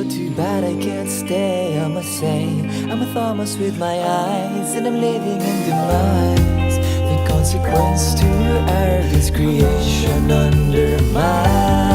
but too bad I can't stay. I must say, I'm a Thomas with my eyes, and I'm living in demise. The consequence to our discretion undermine.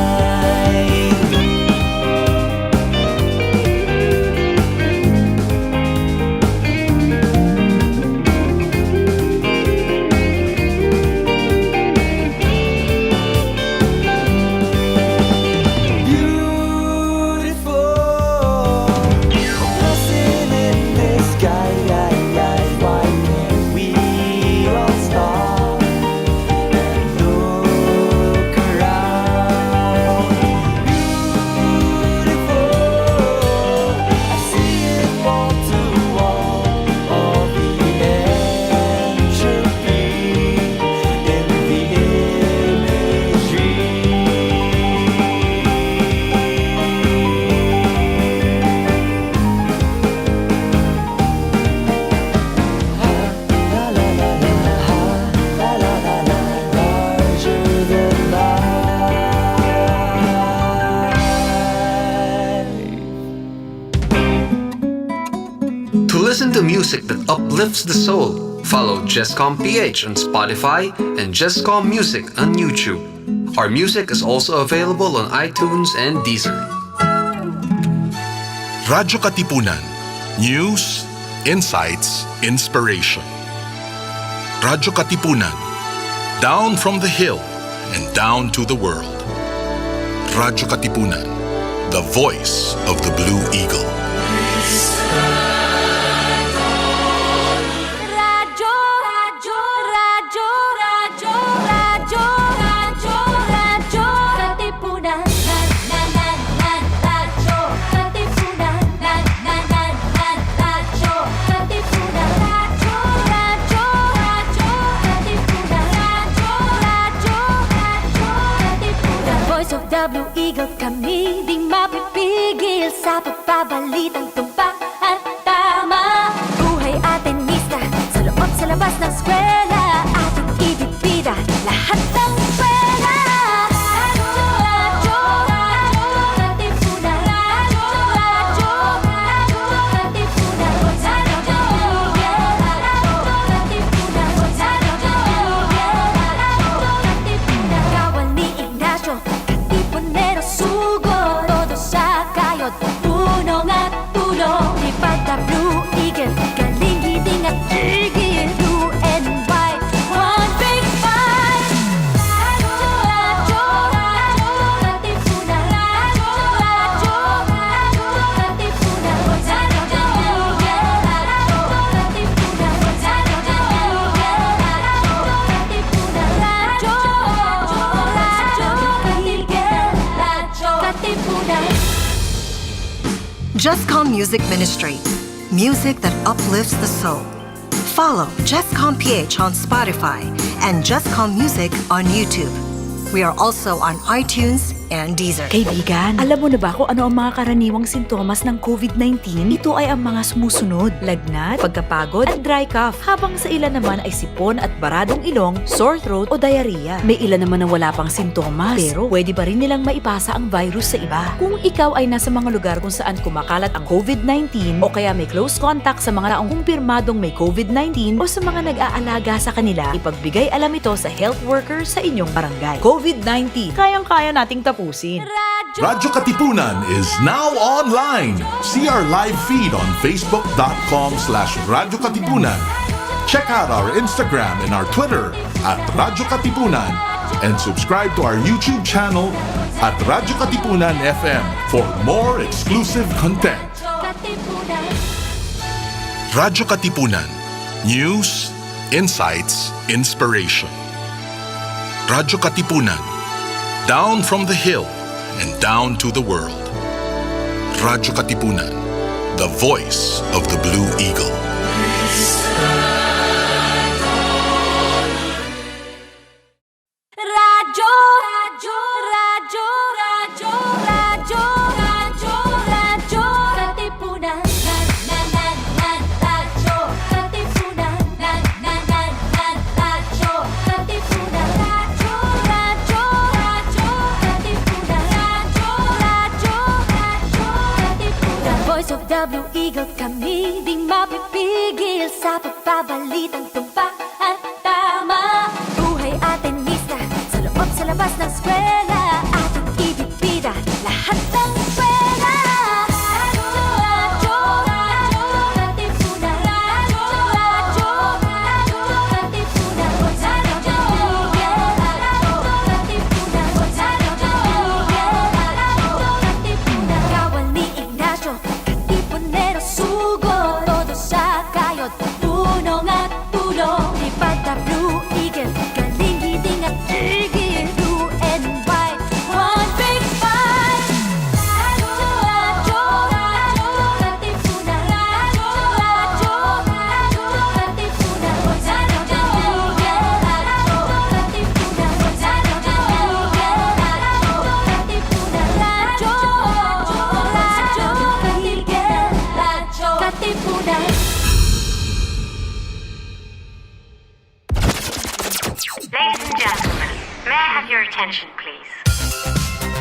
Listen to music that uplifts the soul. Follow jescom.ph on Spotify and Jescom Music on YouTube. Our music is also available on iTunes and Deezer. Radyo Katipunan. News, insights, inspiration. Radyo Katipunan. Down from the hill and down to the world. Radyo Katipunan. The voice of the Blue Eagle. Blue Eagle kami, di mapipigil sa pagbabalitang tumpak at tama. Buhay atenista, sa loob sa labas ng eskwela, ating ibibida lahat ng pera. Radyo, Katipunan. Radyo, Katipunan. Kawal ni Ignacio, Katipunero sugo, todo sa kayod, punong at tulong. Lipad na Blue Eagle, galing giting at tigil. Blue and white, one big fight. Radyo, Katipunan. Radyo, Katipunan. Jescom Music Ministry. Music that uplifts the soul. Follow jescom.ph on Spotify and Jescom Music on YouTube. We are also on iTunes and Deezer. Kaibigan, alam mo na ba kung ano ang mga karaniwang sintomas ng COVID-19? Ito ay ang mga sumusunod: lagnat, pagkapagod, at dry cough. Habang sa ilan naman ay sipon at baradong ilong, sore throat o diarrhea. May ilan naman na wala pang sintomas, pero pwede pa rin nilang maipasa ang virus sa iba. Kung ikaw ay nasa mga lugar kung saan kumakalat ang COVID-19 o kaya may close contact sa mga taong kumpirmadong may COVID-19 o sa mga nag-aalaga sa kanila, ipagbigay alam ito sa health worker sa inyong barangay. COVID-19, kayang-kaya nating tapusin. Radyo Katipunan is now online. See our live feed on facebook.com/Radyo Katipunan. Check out our Instagram and our Twitter at Radyo Katipunan and subscribe to our YouTube channel at Radyo Katipunan FM for more exclusive content. Radyo Katipunan. News, insights, inspiration. Radyo Katipunan. Down from the hill and down to the world. Radyo Katipunan. The voice of the Blue Eagle. Radyo, radyo, radyo, radyo, radyo, radyo, radyo, Katipunan. Radyo, Katipunan. Radyo, Katipunan. Radyo, radyo, radyo, Katipunan. Radyo, radyo, radyo, Katipunan. OFW Eagle kami, di mapipigil sa pagbabalitang tumpa at tama. Buhay atenista, sa loob sa labas ng eskwela, ating ibibida lahat ng eskwela. Radyo, radyo, katipunan. Radyo, radyo, radyo, katipunan. Sa radyo, radyo, katipunan. Sa radyo, radyo, katipunan. Kawal ni Ignacio, katipunero sugo. Todo sa kayod, tunong at tulong. Ipag-Blue Eagle, galing hiding at tigil. Blue and white, one big fight. Radyo, radyo, radyo, katipunan. Radyo, radyo, radyo, katipunan. Sa radyo, radyo, katipunan. Sa radyo, radyo, katipunan. Radyo, radyo, katipunan. Radyo, katipunan. Ladies and gentlemen, may I have your attention, please?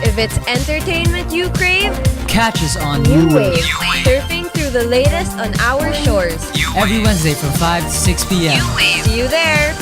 If it's entertainment you crave, Catch us on New Wave surfing through the latest on our shores. every Wednesday from 5 to 6 p.m. See you there.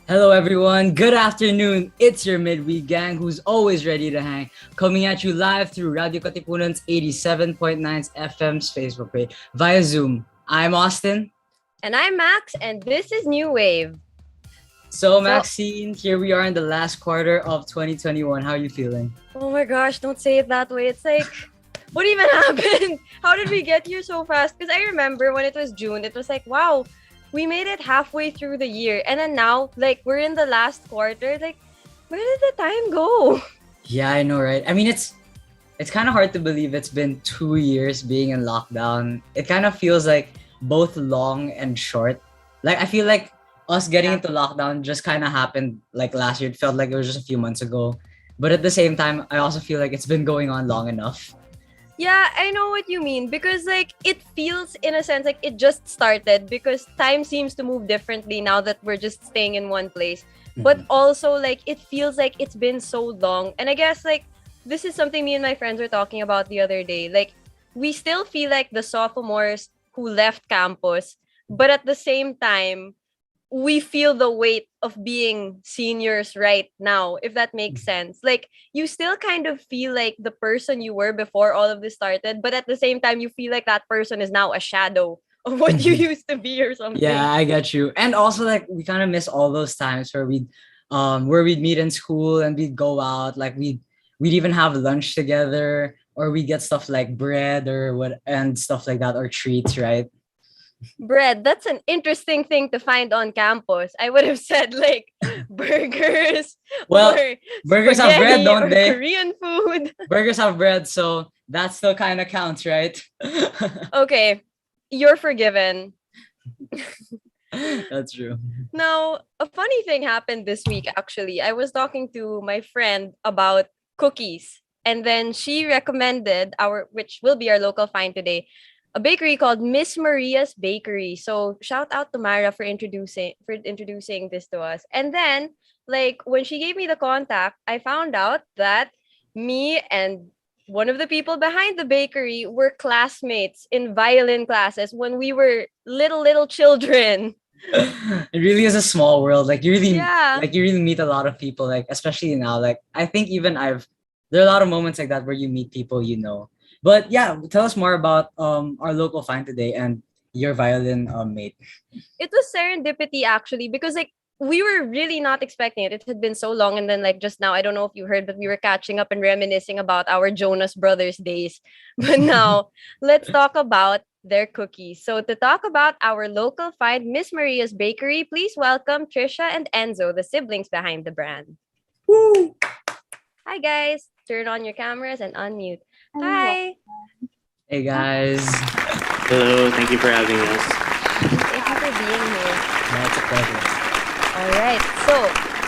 Hello everyone, good afternoon. It's your midweek gang who's always ready to hang, coming at you live through Radio Katipunan's 87.9 FM's Facebook page via Zoom. I'm Austin. And I'm Max, and this is New Wave. So Maxine, here we are in the last quarter of 2021. How are you feeling? Oh my gosh, don't say it that way. It's like, what even happened? How did we get here so fast? Because I remember when it was June, it was like, wow, we made it halfway through the year. And then now, like, we're in the last quarter. Like, where did the time go? Yeah, I know, right? I mean, it's kind of hard to believe it's been 2 years being in lockdown. It kind of feels like both long and short. Like, I feel like us getting into lockdown just kind of happened like last year. It felt like it was just a few months ago. But at the same time, I also feel like it's been going on long enough. Yeah, I know what you mean, because like it feels in a sense like it just started, because time seems to move differently now that we're just staying in one place. But also like it feels like it's been so long. And I guess like this is something me and my friends were talking about the other day. Like we still feel like the sophomores who left campus, but at the same time we feel the weight of being seniors right now, if that makes sense. Like you still kind of feel like the person you were before all of this started, but at the same time you feel like that person is now a shadow of what you used to be or something. Yeah, I get you. And also like we kind of miss all those times where we'd meet in school and we'd go out, like we'd even have lunch together, or we get stuff like bread or what and stuff like that, or treats, right? Bread, that's an interesting thing to find on campus. I would have said like burgers. Well, or burgers have bread, spaghetti don't or they? Korean food. Burgers have bread, so that still kind of counts, right? Okay, you're forgiven. That's true. Now, a funny thing happened this week, actually. I was talking to my friend about cookies, and then she recommended which will be our local find today, a bakery called Miss Maria's Bakery. So shout out to Mara for introducing this to us. And then, like, when she gave me the contact, I found out that me and one of the people behind the bakery were classmates in violin classes when we were little children. It really is a small world. Like you really meet a lot of people, like especially now. Like I think even there are a lot of moments like that where you meet people you know. But yeah, tell us more about our local find today and your violin mate. It was serendipity actually, because like we were really not expecting it. It had been so long, and then like just now, I don't know if you heard, but we were catching up and reminiscing about our Jonas Brothers days. But now let's talk about their cookies. So to talk about our local find, Miss Maria's Bakery, please welcome Trisha and Enzo, the siblings behind the brand. Woo! Hi guys, turn on your cameras and unmute. Hi. Hey guys. Hello, thank you for having us. Thank you for being here. That's a pleasure. All right. So,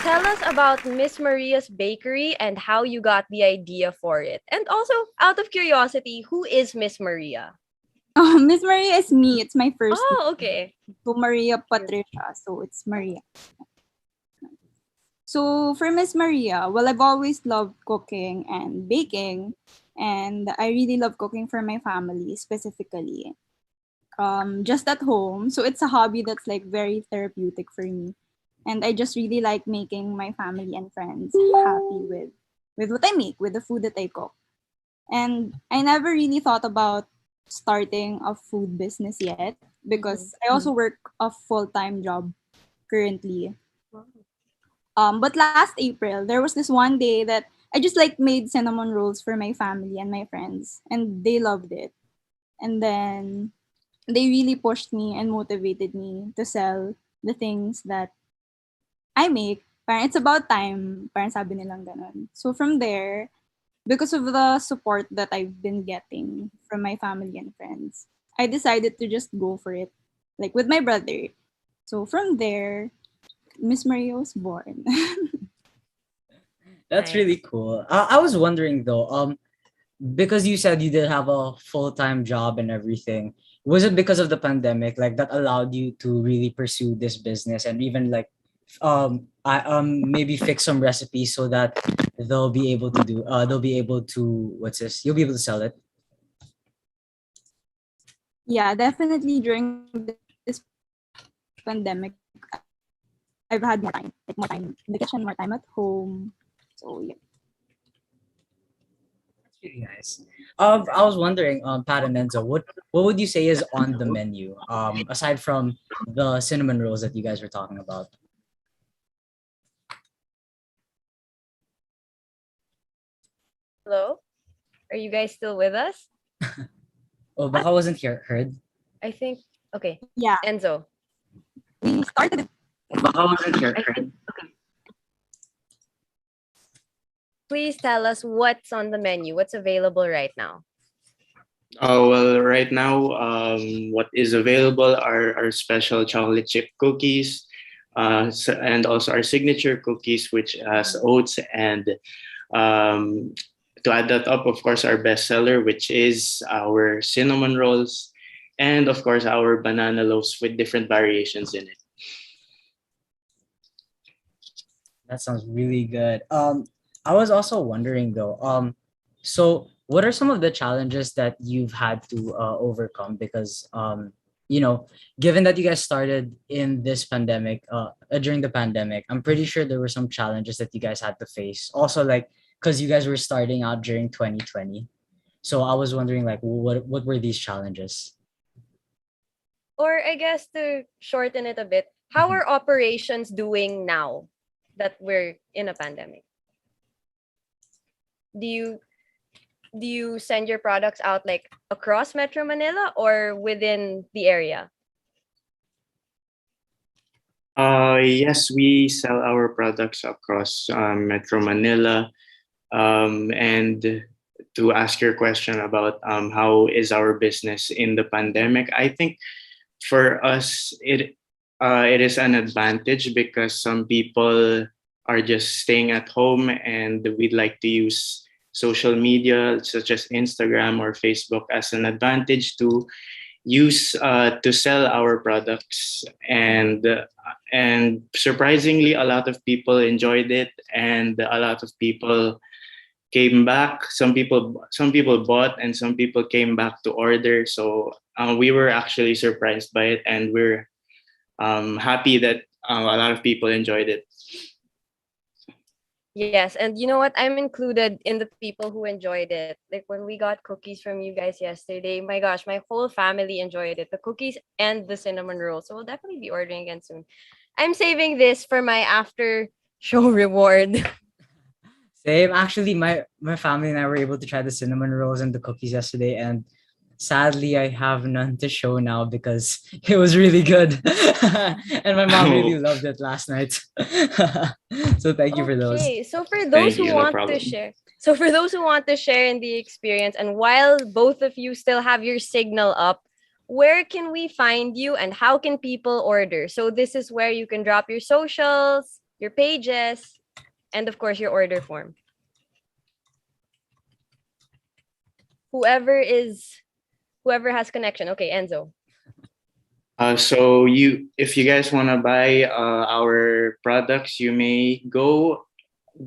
tell us about Miss Maria's Bakery and how you got the idea for it. And also, out of curiosity, who is Miss Maria? Miss Maria is me. It's my first name. Oh, okay. So Maria Patricia. So it's Maria. So for Miss Maria, well, I've always loved cooking and baking, and I really love cooking for my family specifically. Just at home. So it's a hobby that's like very therapeutic for me, and I just really like making my family and friends happy with what I make, with the food that I cook. And I never really thought about starting a food business yet because I also work a full-time job currently. But last April, there was this one day that I just like made cinnamon rolls for my family and my friends, and they loved it. And then they really pushed me and motivated me to sell the things that I make. Parang it's about time, parang sabi nilang ganun. So from there, because of the support that I've been getting from my family and friends, I decided to just go for it, like with my brother. So from there, Miss Maria was born. That's Nice. really cool. I was wondering though, because you said you did have a full-time job and everything, was it because of the pandemic like that allowed you to really pursue this business and even like I maybe fix some recipes so that they'll be able to what's this? You'll be able to sell it. Yeah, definitely during this pandemic, I've had more time in the kitchen, more time at home. So yeah. That's really nice. I was wondering, Pat and Enzo, what would you say is on the menu? Aside from the cinnamon rolls that you guys were talking about. Hello? Are you guys still with us? Oh, baka wasn't here heard. I think, okay. Yeah, Enzo. we started Baka wasn't here heard. Please tell us what's on the menu, what's available right now. Oh, well, right now, what is available are our special chocolate chip cookies, and also our signature cookies, which has oats. And to add that up, of course, our bestseller, which is our cinnamon rolls, and of course, our banana loaves with different variations in it. That sounds really good. I was also wondering though, so what are some of the challenges that you've had to overcome? Because given that you guys started in this pandemic, during the pandemic, I'm pretty sure there were some challenges that you guys had to face. Also, like, because you guys were starting out during 2020. So I was wondering, like, what were these challenges? Or I guess to shorten it a bit, how are operations doing now that we're in a pandemic? Do you send your products out like across Metro Manila or within the area? Yes, we sell our products across Metro Manila. And to ask your question about how is our business in the pandemic, I think for us it is an advantage because some people are just staying at home and we'd like to use social media such as Instagram or Facebook as an advantage to use to sell our products. And surprisingly a lot of people enjoyed it and a lot of people came back. Some people bought and some people came back to order. So we were actually surprised by it, and we're happy that a lot of people enjoyed it. Yes, and you know what? I'm included in the people who enjoyed it. Like when we got cookies from you guys yesterday, my gosh, my whole family enjoyed it. The cookies and the cinnamon rolls. So we'll definitely be ordering again soon. I'm saving this for my after show reward. Same. Actually, my family and I were able to try the cinnamon rolls and the cookies yesterday, and sadly, I have none to show now because it was really good, and my mom really loved it last night. So thank you for those. Okay, so for those who want to share, in the experience, and while both of you still have your signal up, where can we find you and how can people order? So this is where you can drop your socials, your pages, and of course your order form. Whoever has connection. Okay, Enzo. So if you guys want to buy our products, you may go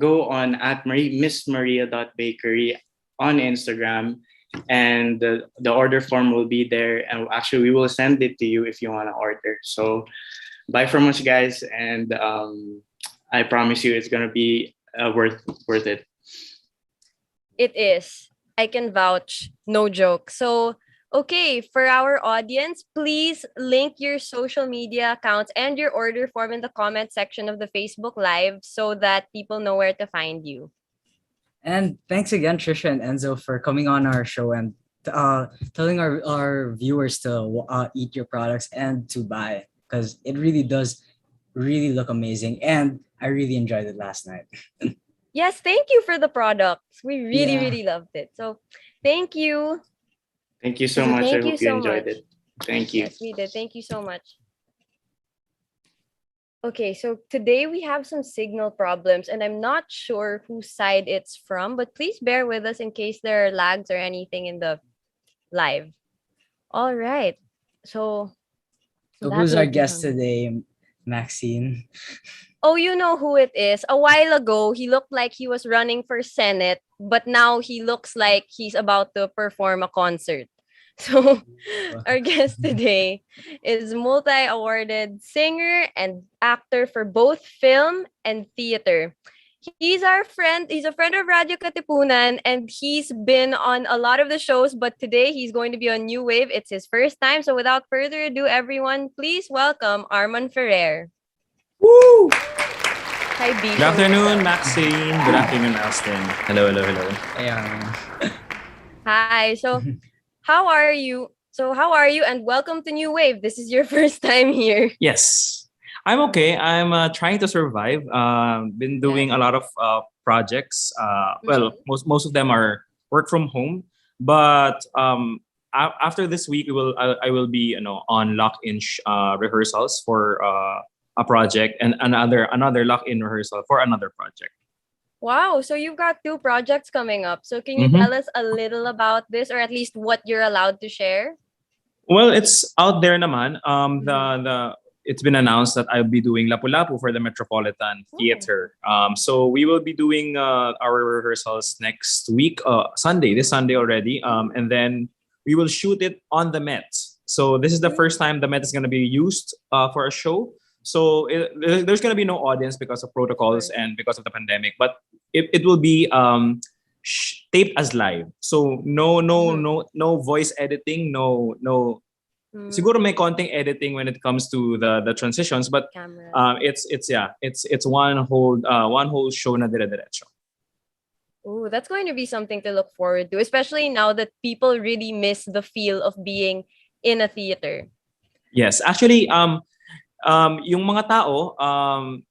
on at missmaria.bakery on Instagram, and the order form will be there. And actually, we will send it to you if you want to order. So buy from us, guys, and I promise you, it's gonna be worth it. It is. I can vouch. No joke. So, okay, for our audience, please link your social media accounts and your order form in the comment section of the Facebook Live so that people know where to find you. And thanks again, Trisha and Enzo, for coming on our show and telling our viewers to eat your products and to buy, because it really does really look amazing. And I really enjoyed it last night. Yes, thank you for the products. We really, Yeah. really loved it. So, thank you. Thank you so much. I Thank you hope you so enjoyed much. it. Thank you. Yes, we did. Thank you so much. Okay, so today we have some signal problems, and I'm not sure whose side it's from, but please bear with us in case there are lags or anything in the live. All right. So So that who's our will be guest fun. today, Maxine? Oh, you know who it is. A while ago, he looked like he was running for Senate, but now he looks like he's about to perform a concert. So, our guest today is multi-awarded singer and actor for both film and theater. He's our friend. He's a friend of radyo-katipunan, and he's been on a lot of the shows, but today he's going to be on New Wave. It's his first time. So, without further ado, everyone, please welcome Arman Ferrer. Woo! Hi, B. Good afternoon, Maxine. Good afternoon, Austin. Hello. Yeah. Hi. So, how are you? How are you? And welcome to New Wave. This is your first time here. Yes, I'm okay. I'm trying to survive. Been doing a lot of projects. Well, most of them are work from home. But after this week, I will be on lock-in rehearsals for a project, and another lock-in rehearsal for another project. Wow. So you've got 2 projects coming up. So can you tell us a little about this, or at least what you're allowed to share? Well, it's out there naman. It's been announced that I'll be doing Lapu-Lapu for the Metropolitan Theater. So we will be doing our rehearsals next week, this Sunday already. And then we will shoot it on the Met. So this is the first time the Met is going to be used for a show. So there's going to be no audience because of protocols and because of the pandemic, but it will be taped as live. So no voice editing, no. Siguro may konting editing when it comes to the transitions, but it's one whole show na dire-diretso. Oh, that's going to be something to look forward to, especially now that people really miss the feel of being in a theater. Yes, actually, yung mga tao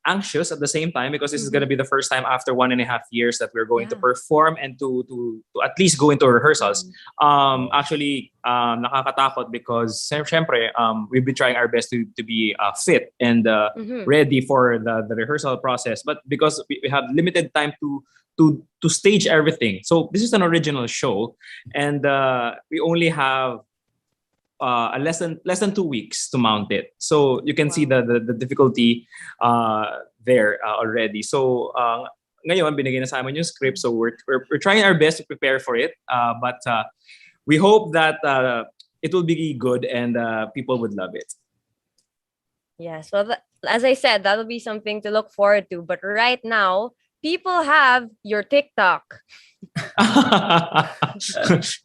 anxious at the same time because this is going to be the first time after 1.5 years that we're going to perform and to at least go into rehearsals. Actually, nakakatakot because syempre, we've been trying our best to be fit and ready for the rehearsal process, but because we have limited time to stage everything. So this is an original show, and we only have less than 2 weeks to mount it. So you can see the difficulty there already. So ngayon, binigay na sa amin yung script. So we're trying our best to prepare for it. But we hope that it will be good and people would love it. Yeah, so as I said, that'll be something to look forward to. But right now, people have your TikTok.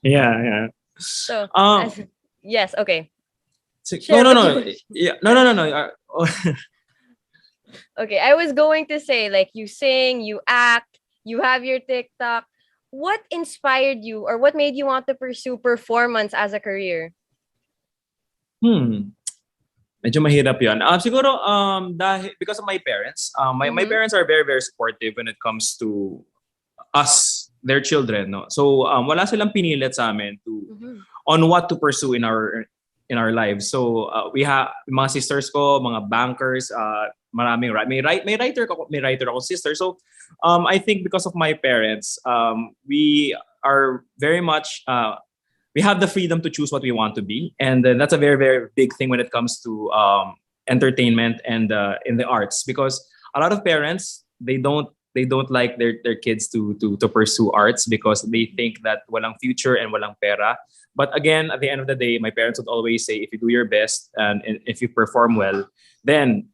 Yeah. So, yes, okay. No. Yeah, no. Okay, I was going to say, like, you sing, you act, you have your TikTok. What inspired you, or what made you want to pursue performance as a career? Medyo mahirap yun. Siguro, dahil, because of my parents. My parents are very, very supportive when it comes to us, their children. No? So, wala silang pinilit sa amin on what to pursue in our in our lives. So we have mga sisters ko, mga bankers, maraming may writer ako sister. So I think because of my parents, we are very much we have the freedom to choose what we want to be, and that's a very, very big thing when it comes to entertainment and in the arts, because a lot of parents, they don't like their kids to pursue arts because they think that walang future and walang pera. But again, at the end of the day, my parents would always say, if you do your best and if you perform well, then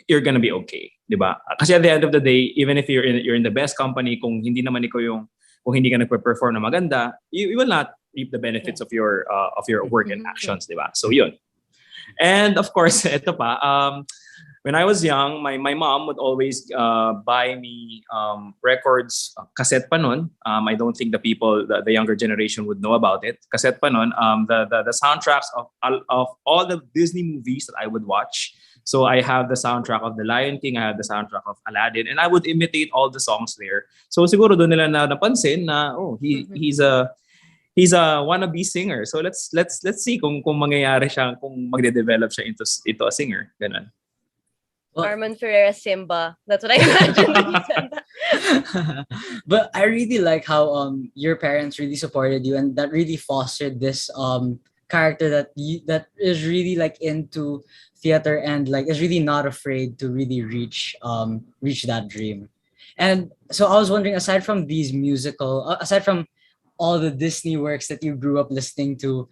you're gonna be okay, diba? Kasi at the end of the day, even if you're in the best company, kung hindi naman ikaw kung hindi ka nagpe-perform na maganda, you will not reap the benefits of your work and actions, diba? So yun. And of course, ito pa, when I was young, my mom would always buy me records, cassette pa nun. I don't think the younger generation would know about it. Cassette pa nun, the soundtracks of all the Disney movies that I would watch. So I have the soundtrack of The Lion King, I have the soundtrack of Aladdin, and I would imitate all the songs there. So siguro doon nila napansin na he's a wannabe singer. So let's see kung mangyayari siya, kung magde-develop siya into a singer. Ganun. Arman Ferrer as Simba. That's what I imagined when you said that. But I really like how your parents really supported you, and that really fostered this character that is really like into theater and like is really not afraid to really reach that dream. And so I was wondering, aside from all the Disney works that you grew up listening to,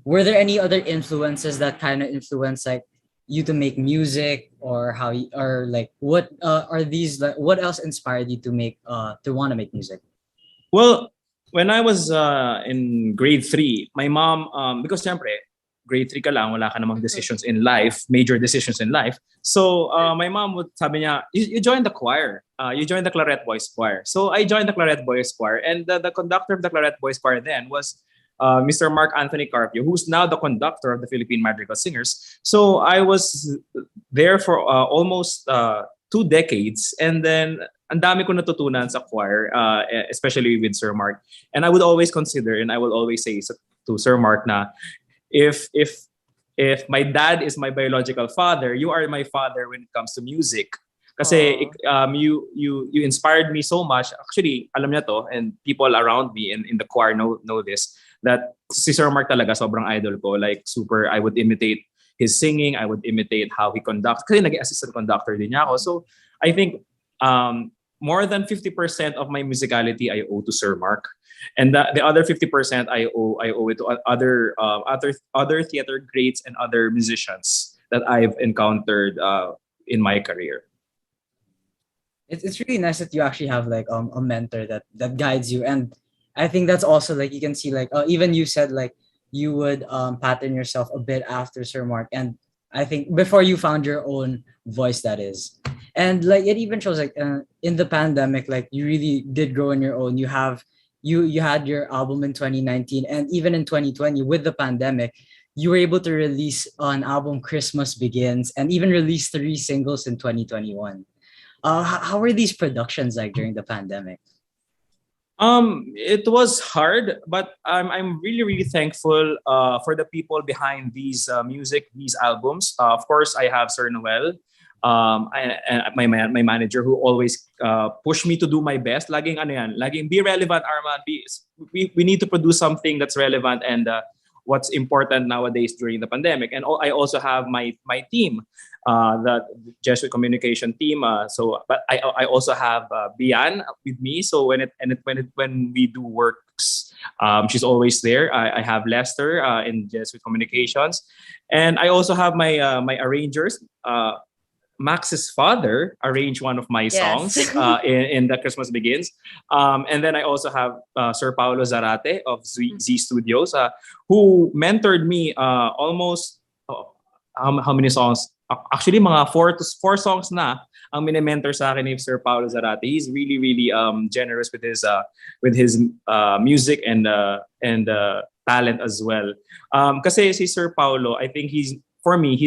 were there any other influences that kind of influence like you to make music, or what are these, like, what else inspired you to want to make music? Well, when I was in grade 3, my mom, because siyempre, grade 3 ka lang, wala ka namang decisions in life, major decisions in life. So my mom would sabi niya, you join the choir. You join the Claret Boys Choir. So I joined the Claret Boys Choir, and the conductor of the Claret Boys Choir then was Mr. Mark Anthony Carpio, who's now the conductor of the Philippine Madrigal Singers. So I was there for almost 2 decades, and then ang dami ko natutunan sa choir, especially with Sir Mark. And I would always consider, and I will always say to Sir Mark na, if my dad is my biological father, you are my father when it comes to music. Kasi you inspired me so much. Actually, alam niya to, and people around me in the choir know this, that si Sir Mark talaga sobrang idol ko. Like super, I would imitate his singing, I would imitate how he conducts. Kasi naging assistant conductor din niya ako. So I think more than 50% of my musicality I owe to Sir Mark. And the other 50% I owe it to other theater greats and other musicians that I've encountered in my career. It's really nice that you actually have like a mentor that guides you, and I think that's also like you can see like even you said like you would pattern yourself a bit after Sir Mark, and I think before you found your own voice, that is. And like it even shows like in the pandemic, like you really did grow on your own. You had your album in 2019, and even in 2020 with the pandemic, you were able to release an album, Christmas Begins, and even release 3 singles in 2021. How were these productions like during the pandemic? It was hard, but I'm really, really thankful for the people behind these these albums. Of course, I have Sir Noel, and my manager, who always push me to do my best. Laging be relevant, Arman. We need to produce something that's relevant and what's important nowadays during the pandemic. And I also have my team, the Jesuit communication team. But I also have Bian with me. So when we do works, she's always there. I have Lester in Jesuit communications, and I also have my arrangers. Max's father arranged one of my songs in the Christmas Begins. And then I also have Sir Paulo Zarate of Z Studios, who mentored me almost, how many songs? Actually, mga 4 songs na ang mini-mentor sa akin ni Sir Paulo Zarate. He's really, really generous with his music and talent as well. Kasi si Sir Paulo, I think he's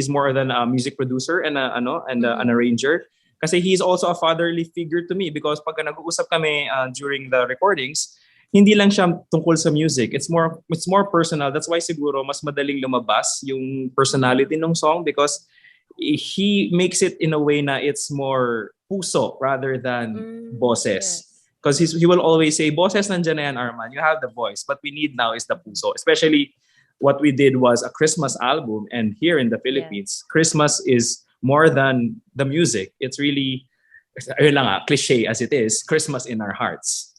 more than a music producer and an arranger. Kasi he's also a fatherly figure to me, because pag nag-uusap kami during the recordings, hindi lang siya tungkol sa music. It's more personal. That's why siguro mas madaling lumabas yung personality ng song because he makes it in a way na it's more puso rather than boses. Because he will always say, boses nandiyan na yan, Arman. You have the voice. What we need now is the puso. Especially what we did was a Christmas album. And here in the Philippines, Christmas is more than the music. It's really, ayun lang cliche as it is, Christmas in our hearts.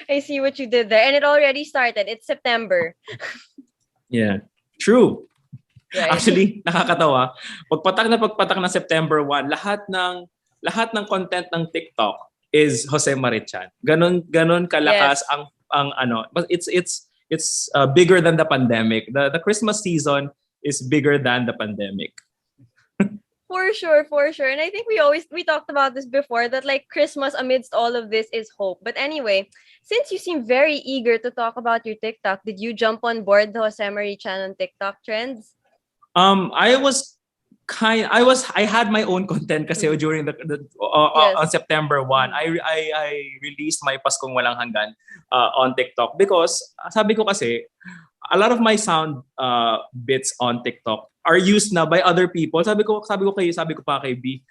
I see what you did there. And it already started. It's September. Yeah. True. Right. Actually, nakakatawa. Pagpatak ng September 1, lahat ng content ng TikTok is Jose Marichan. Ganon kalakas ang ano. But it's bigger than the pandemic. The Christmas season is bigger than the pandemic. For sure. And I think we talked about this before, that like Christmas amidst all of this is hope. But anyway, since you seem very eager to talk about your TikTok, did you jump on board the Jose Marichan on TikTok trends? I had my own content kasi during on September 1. I released my Paskong Walang Hanggan on TikTok because sabi ko kasi a lot of my sound bits on TikTok are used na by other people. Sabi ko pa kay B,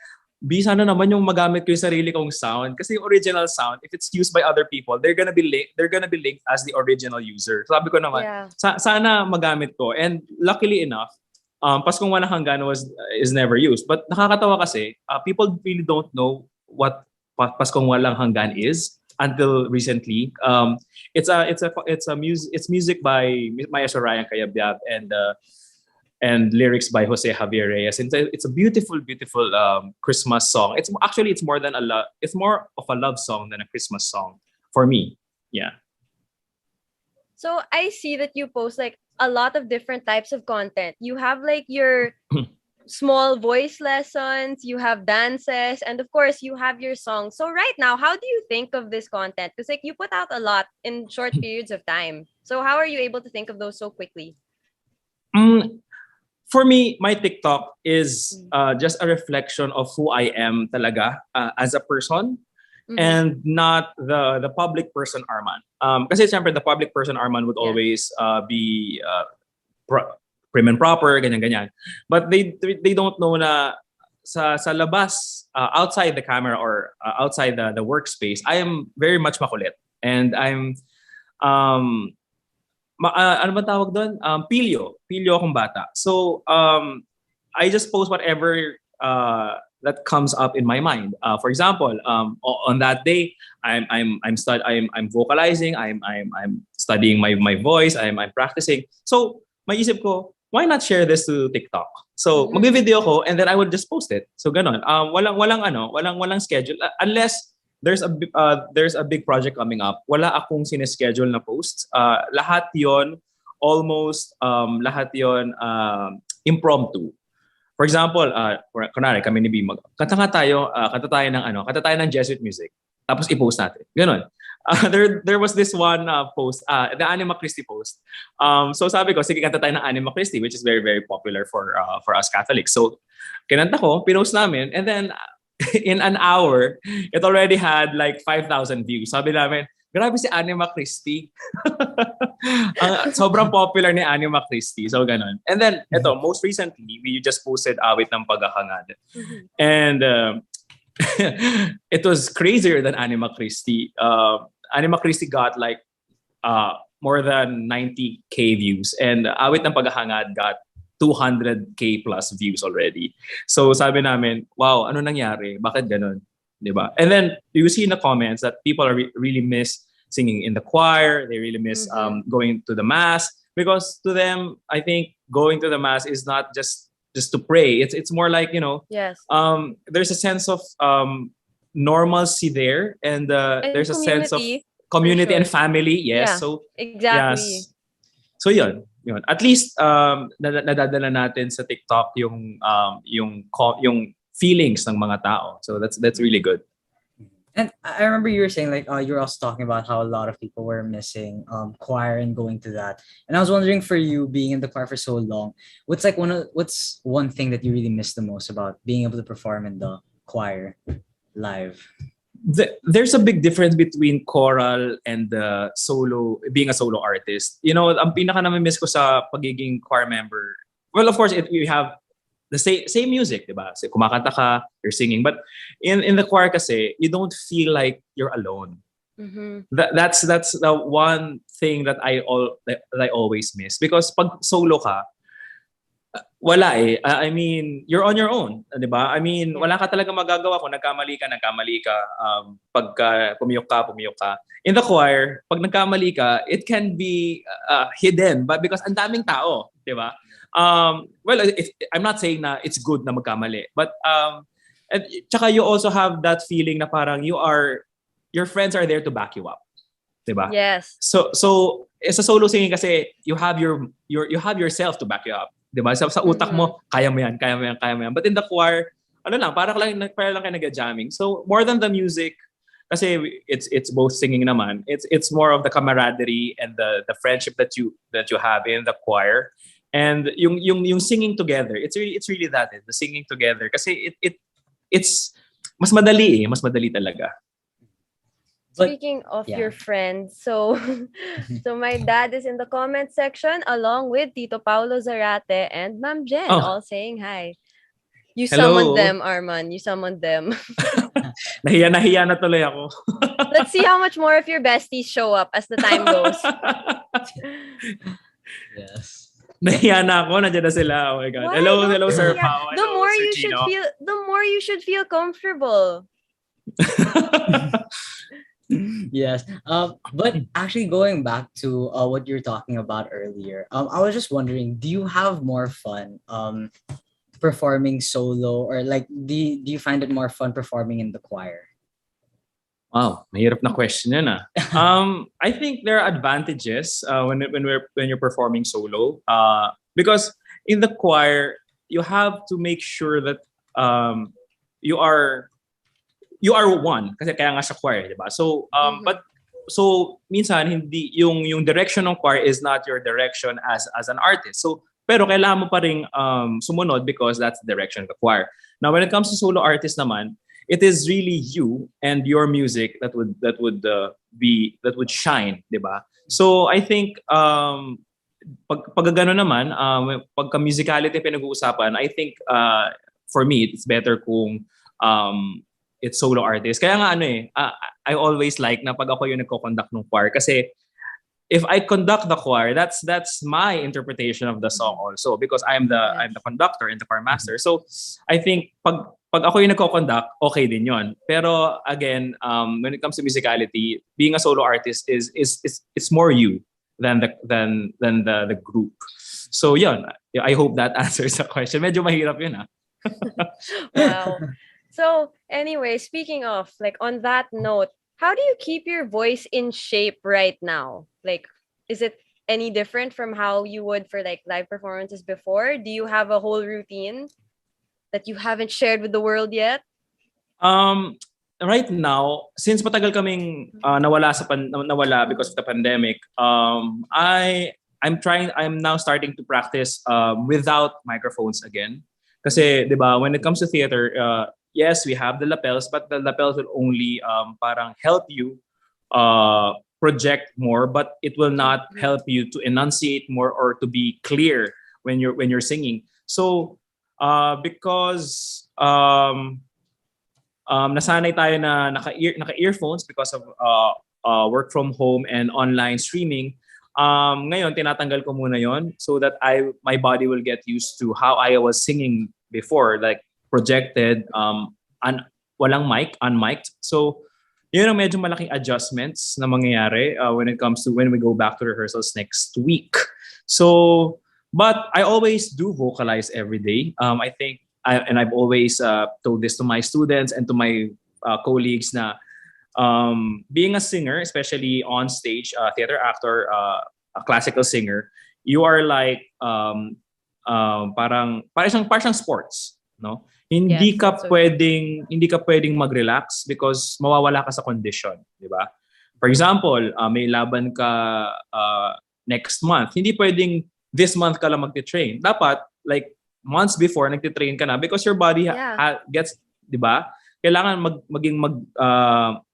sana naman yung magamit ko yung sarili kong sound kasi yung original sound, if it's used by other people, they're gonna be linked as the original user. Sabi ko naman, sana magamit ko. And luckily enough, Paskong Walang Hanggan is never used. But nakakatawa kasi, people really don't know what Paskong Walang Hanggan is until recently. It's music by Maya Soraya Cayabyab and lyrics by Jose Javier Reyes. It's a beautiful Christmas song. It's more of a love song than a Christmas song for me. Yeah. So I see that you post like a lot of different types of content. You have like your small voice lessons, you have dances, and of course you have your songs. So right now, how do you think of this content? Because like you put out a lot in short periods of time. So how are you able to think of those so quickly? For me, my TikTok is just a reflection of who I am talaga as a person. And not the public person Arman. Kasi siyempre the public person Arman would always be prim and proper, ganyan. But they don't know na sa labas, outside the camera or outside the workspace, I am very much makulit. And I'm ano ba tawag doon? Pilyo akong bata. So I just post whatever that comes up in my mind. For example, on that day, I'm vocalizing, I'm studying my voice, I'm practicing. So maisip ko, why not share this to TikTok? So magvi-video ko and then I would just post it. So ganon. Walang schedule unless there's a big project coming up. Wala akong sineschedule na posts. Lahat yon impromptu. For example, kunwari kami ni B, kanta tayo ng Jesuit music. Tapos i-post natin. Ganon. There was this one post, the Anima Christi post. So sabi ko, sige kanta tayo ng Anima Christi, which is very, very popular for us Catholics. So kinanta ko, pinost namin, and then in an hour, it already had like 5,000 views. Sabi namin, grabe si Anima Christi. Sobrang popular ni Anima Christi. So, ganon. And then, most recently, we just posted Awit ng Paghahangad. And it was crazier than Anima Christi. Anima Christi got like more than 90K views. And Awit ng Paghahangad got 200K plus views already. So, sabi namin, wow, ano nangyari? Bakit ganon? Diba? And then you see in the comments that people are really miss singing in the choir. They really miss going to the mass, because to them, I think going to the mass is not just to pray. It's more like, there's a sense of normalcy there, and there's a sense of community and family. Yes, yeah, so exactly. Yes. So yun. At least nadadala natin sa TikTok yung feelings ng mga tao. So that's really good. And I remember you were saying like you were also talking about how a lot of people were missing choir and going to that. And I was wondering, for you being in the choir for so long, what's one thing that you really miss the most about being able to perform in the choir live? there's a big difference between choral and being a solo artist. You know, ang pinaka namimiss ko sa pagiging choir member. Well, of course, we have the same music, diba? So, kumakanta ka, you're singing. But in the choir kasi, you don't feel like you're alone. That's the one thing that I always miss. Because pag solo ka, wala eh. I mean, you're on your own, 'di ba? I mean, wala ka talaga magagawa kung nagkamali ka. Pagka pumiyok ka. In the choir, pag nagkamali ka, it can be hidden, but because ang daming tao, 'di ba? Well, I'm not saying na it's good na magkamali, but and tsaka you also have that feeling na parang your friends are there to back you up, 'di ba? Yes. So sa solo singing kasi you have yourself to back you up. Diba? Sa utak mo, kaya mo yan. But in the choir, parang lang kayo nag-jamming. So more than the music, kasi it's both singing naman. It's more of the camaraderie and the friendship that you have in the choir. And yung singing together, it's really that, the singing together. Kasi it's mas madali talaga. Speaking of your friends, so my dad is in the comment section along with Tito Paulo Zarate and Ma'am Jen, all saying hi. You summoned them, Arman. You summoned them. Nahiya na tuloy ako. Let's see how much more of your besties show up as the time goes. Yes. Nahiya na ako. Nandiyan na sila. Oh my God. Why? Hello, Sir Pao. The more you should feel comfortable. Yes. But actually going back to what you're talking about earlier, I was just wondering, do you have more fun performing solo, or like do you find it more fun performing in the choir? Wow, mahirap na question yan ah. I think there are advantages when you're performing solo. Because in the choir, you have to make sure that you are one, kasi kaya nga sa choir, di ba? So but so minsan hindi yung direction ng choir is not your direction as an artist. So pero kailangan mo pa ring sumunod because that's the direction of the choir. Now when it comes to solo artist naman, it is really you and your music that would shine, di ba? So I think pag gano'n naman, pagka musicality pinag-uusapan, I think for me it's better kung it's solo artist. Kaya nga I always like na pag ako yung nagko-conduct ng choir, kasi if I conduct the choir, that's my interpretation of the song also, because I'm the conductor and the choir master. So I think pag ako yung nagko-conduct, okay din yon. Pero again, when it comes to musicality, being a solo artist is it's more you than the group. So yun, I hope that answers the question. Medyo mahirap yun Wow. So anyway, speaking of, like, on that note, how do you keep your voice in shape right now? Like, is it any different from how you would for like live performances before? Do you have a whole routine that you haven't shared with the world yet? Right now, since matagal kaming nawala because of the pandemic, I'm now starting to practice without microphones again. Kasi, 'di ba, when it comes to theater, yes, we have the lapels, but the lapels will only parang help you project more, but it will not help you to enunciate more or to be clear when you're singing. So because nasanay tayo na naka-earphones because of work from home and online streaming, ngayon tinatanggal ko muna yon so that my body will get used to how I was singing before, like projected, walang mic, unmiked. So yun ang medyo malaking adjustments na mangyayari when we go back to rehearsals next week. So, but I always do vocalize every day. I think, I've always told this to my students and to my colleagues na being a singer, especially on stage, theater actor, a classical singer, you are like parang sports, no? Hindi ka pwedeng mag-relax because mawawala ka sa condition, di ba? For example, may laban ka next month. Hindi pwedeng this month ka lang magti-train. Dapat like months before nagti-train ka na because your body gets, di ba? kailangan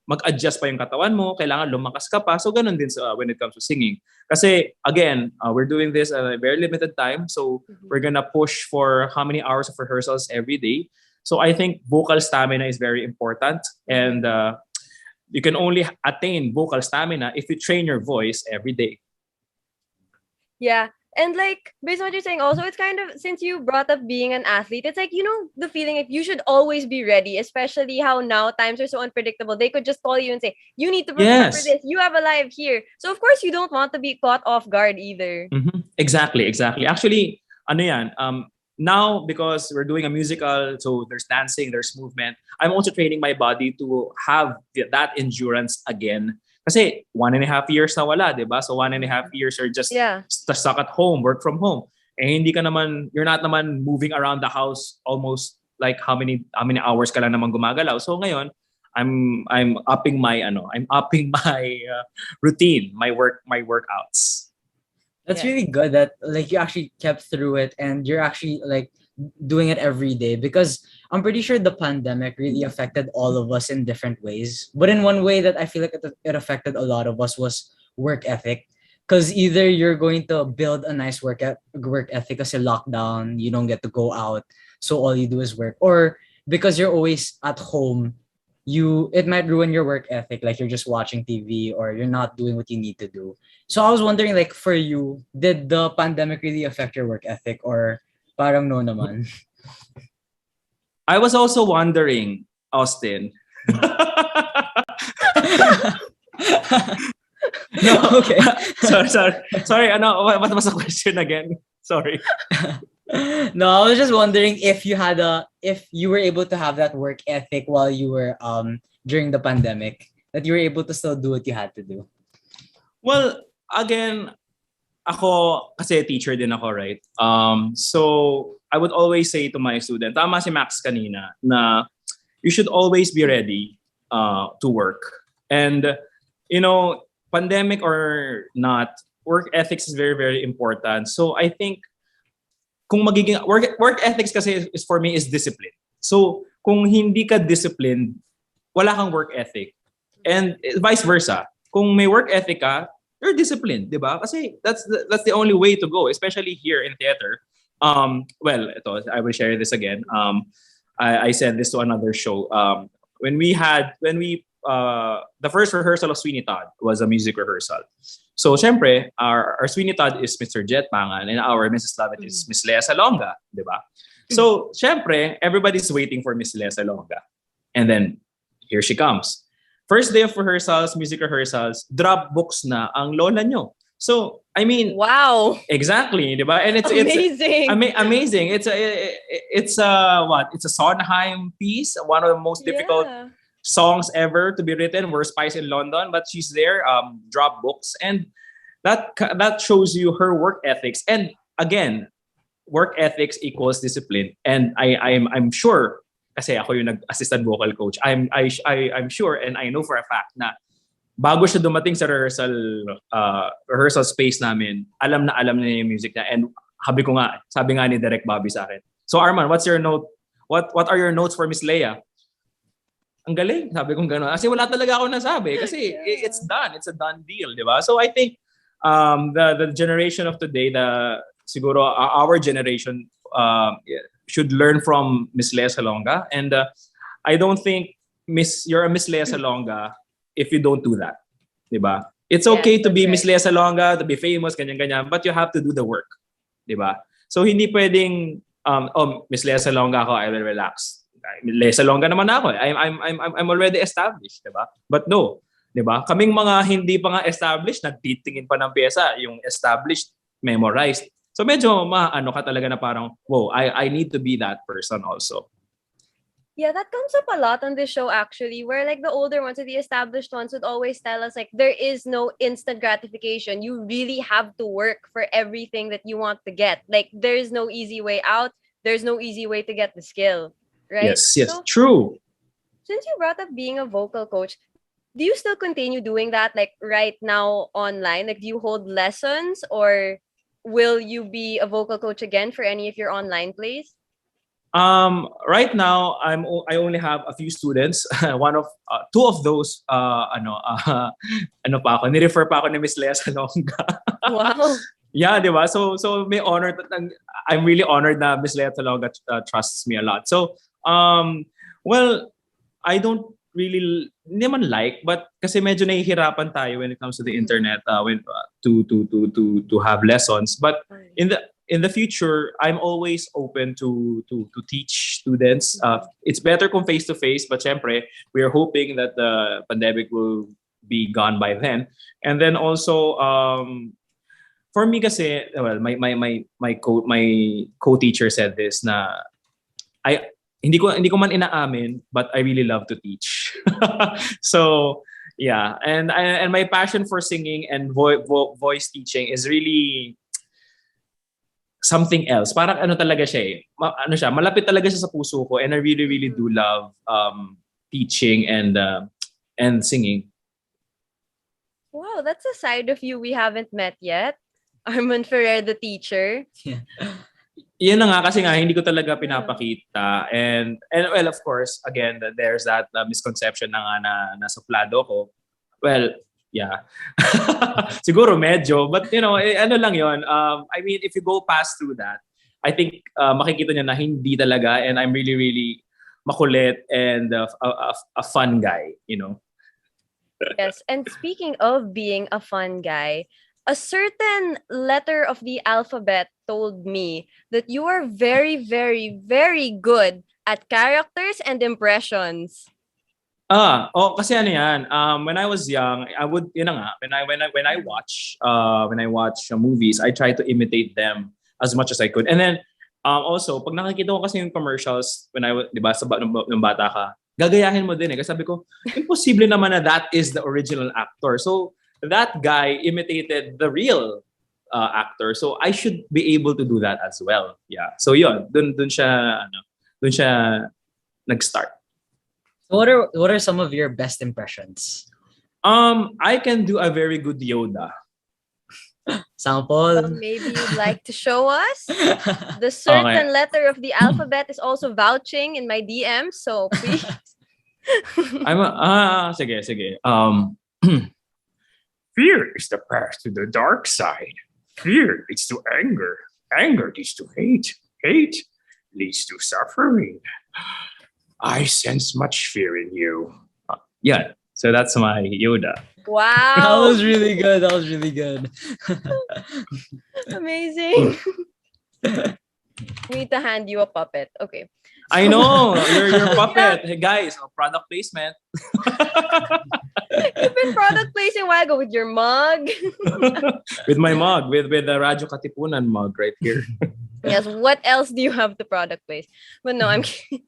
mag-adjust pa yung katawan mo, kailangan lumakas ka pa. So ganun din when it comes to singing. Kasi again, we're doing this at a very limited time. So we're gonna push for how many hours of rehearsals every day. So I think vocal stamina is very important. And you can only attain vocal stamina if you train your voice every day. Yeah. And like, based on what you're saying, also, it's kind of, since you brought up being an athlete, it's like, the feeling like you should always be ready, especially how now times are so unpredictable. They could just call you and say, you need to prepare for this. You have a live here. So, of course, you don't want to be caught off guard either. Exactly. Actually, now, because we're doing a musical, so there's dancing, there's movement, I'm also training my body to have that endurance again. Kasi 1.5 years na wala, diba? So 1.5 years are just stuck at home, work from home. You're not naman moving around the house almost like how many hours ka lang naman gumagalaw. So ngayon, I'm upping my routine, my workouts. That's really good that like you actually kept through it and you're actually like doing it every day, because I'm pretty sure the pandemic really affected all of us in different ways. But in one way that I feel like it affected a lot of us was work ethic. Because either you're going to build a nice work ethic kasi lockdown, you don't get to go out, so all you do is work. Or because you're always at home, it might ruin your work ethic, like you're just watching TV or you're not doing what you need to do. So I was wondering, like for you, did the pandemic really affect your work ethic or parang no naman? I was also wondering, Austin. No, okay. Sorry. What was the question again? Sorry. No, I was just wondering if you were able to have that work ethic while you were during the pandemic, that you were able to still do what you had to do. Well, again, ako kasi teacher din ako, right? So I would always say to my student, tama si Max kanina, na you should always be ready to work. And pandemic or not, work ethics is very, very important. So I think kung magiging work ethics kasi is for me is discipline. So kung hindi ka disciplined, wala kang work ethic. And vice versa. Kung may work ethic ka, you're disciplined, di ba? Kasi that's the only way to go, especially here in theater. Well, I will share this again. I said this to another show. When the first rehearsal of Sweeney Todd was a music rehearsal. So, syempre, our Sweeney Todd is Mr. Jet Pangan and our Mrs. Lovett is Miss Lea Salonga, di ba? So, syempre, everybody's waiting for Miss Lea Salonga. And then, here she comes. First day of rehearsals, music rehearsals, drop books na ang lola nyo. So, I mean, wow. Exactly, di ba? And it's amazing. Amazing. It's a Sondheim piece, one of the most difficult songs ever to be written. We're Spies in London, but she's there, drop books, and that shows you her work ethics. And again, work ethics equals discipline. And I'm sure, kasi ako yung nag-assistant vocal coach, I'm sure and I know for a fact na bago siya dumating sa rehearsal space namin, alam na niya yung music na. And sabi nga ni Direk Bobby sa akin, so Arman, what's your note? What are your notes for Miss Lea? Ang galing, sabi kong gano'n. Kasi wala talaga ako nasabi. Kasi it's done. It's a done deal, di ba? So I think the generation of today, siguro our generation should learn from Miss Lea Salonga. And I don't think you're a Miss Lea Salonga if you don't do that. Di ba? It's okay to be Miss Lea Salonga, to be famous, ganyan-ganyan, but you have to do the work. Di ba? So hindi pwedeng, Miss Lea Salonga ako, I will relax. Lea Salonga naman ako. I'm already established, 'di ba? But no, 'di ba? Kaming mga hindi pa nga established, nagtitingin pa ng pyesa, yung established, memorized. So medyo maano ka talaga na parang, whoa, I need to be that person also. Yeah, that comes up a lot on this show actually, where like the older ones or the established ones would always tell us like there is no instant gratification. You really have to work for everything that you want to get. Like there's no easy way out. There's no easy way to get the skill. Right? Yes, so, true. Since you brought up being a vocal coach, do you still continue doing that like right now online? Like do you hold lessons or will you be a vocal coach again for any of your online plays? Right now, I only have a few students. Two of those, ano pa ako, ni-refer pa ako ni Miss Lea Salonga. Wow. Yeah, di ba? So may honor I'm really honored that Miss Lea Salonga trusts me a lot. So, well, I don't really hindi man like, but kasi medyo nahihirapan tayo when it comes to the internet to have lessons. But in the future, I'm always open to teach students. It's better kung face to face, but syempre, we are hoping that the pandemic will be gone by then. And then also, for me kasi, well, my co-teacher said this na hindi ko man inaamin, but I really love to teach. So yeah, and my passion for singing and voice teaching is really something else. Parang ano talaga siya malapit talaga siya sa puso ko, and I really really do love teaching and singing. Wow, that's a side of you we haven't met yet. Arman Ferrer, the teacher. Yeah. Yan na nga, kasi nga hindi ko talaga pinapakita. And well, of course, again, there's that misconception na nga na nasuplado ko. Well, yeah. Siguro medyo, but ano lang yon. I mean, if you go past through that, I think makikita niya na hindi talaga, and I'm really, really makulit and a fun guy, Yes, and speaking of being a fun guy, a certain letter of the alphabet told me that you are very, very, very good at characters and impressions. Kasi ano yan, when I was young, I would, when I watch movies, I try to imitate them as much as I could. And then, also, pag nakikita ko kasi yung commercials, when I was, di ba, nung bata ka, gagayahin mo din Kasi sabi ko, imposible naman na that is the original actor. So, that guy imitated the real actor, so I should be able to do that as well. Yeah. So yun, dun siya nag-start. So what are some of your best impressions? I can do a very good Yoda. Sample. Well, maybe you'd like to show us. The certain letter of the alphabet is also vouching in my DM, so please. Sige. Fear is the path to the dark side. Fear leads to anger. Anger leads to hate. Hate leads to suffering. I sense much fear in you. Yeah, so that's my Yoda. Wow. That was really good. Amazing. We need to hand you a puppet. Okay. I know, you're puppet. Hey guys, product placement. You've been product placing a while ago with your mug. With my mug, with the radyo-katipunan mug right here. Yes, what else do you have to product place? But no, I'm kidding.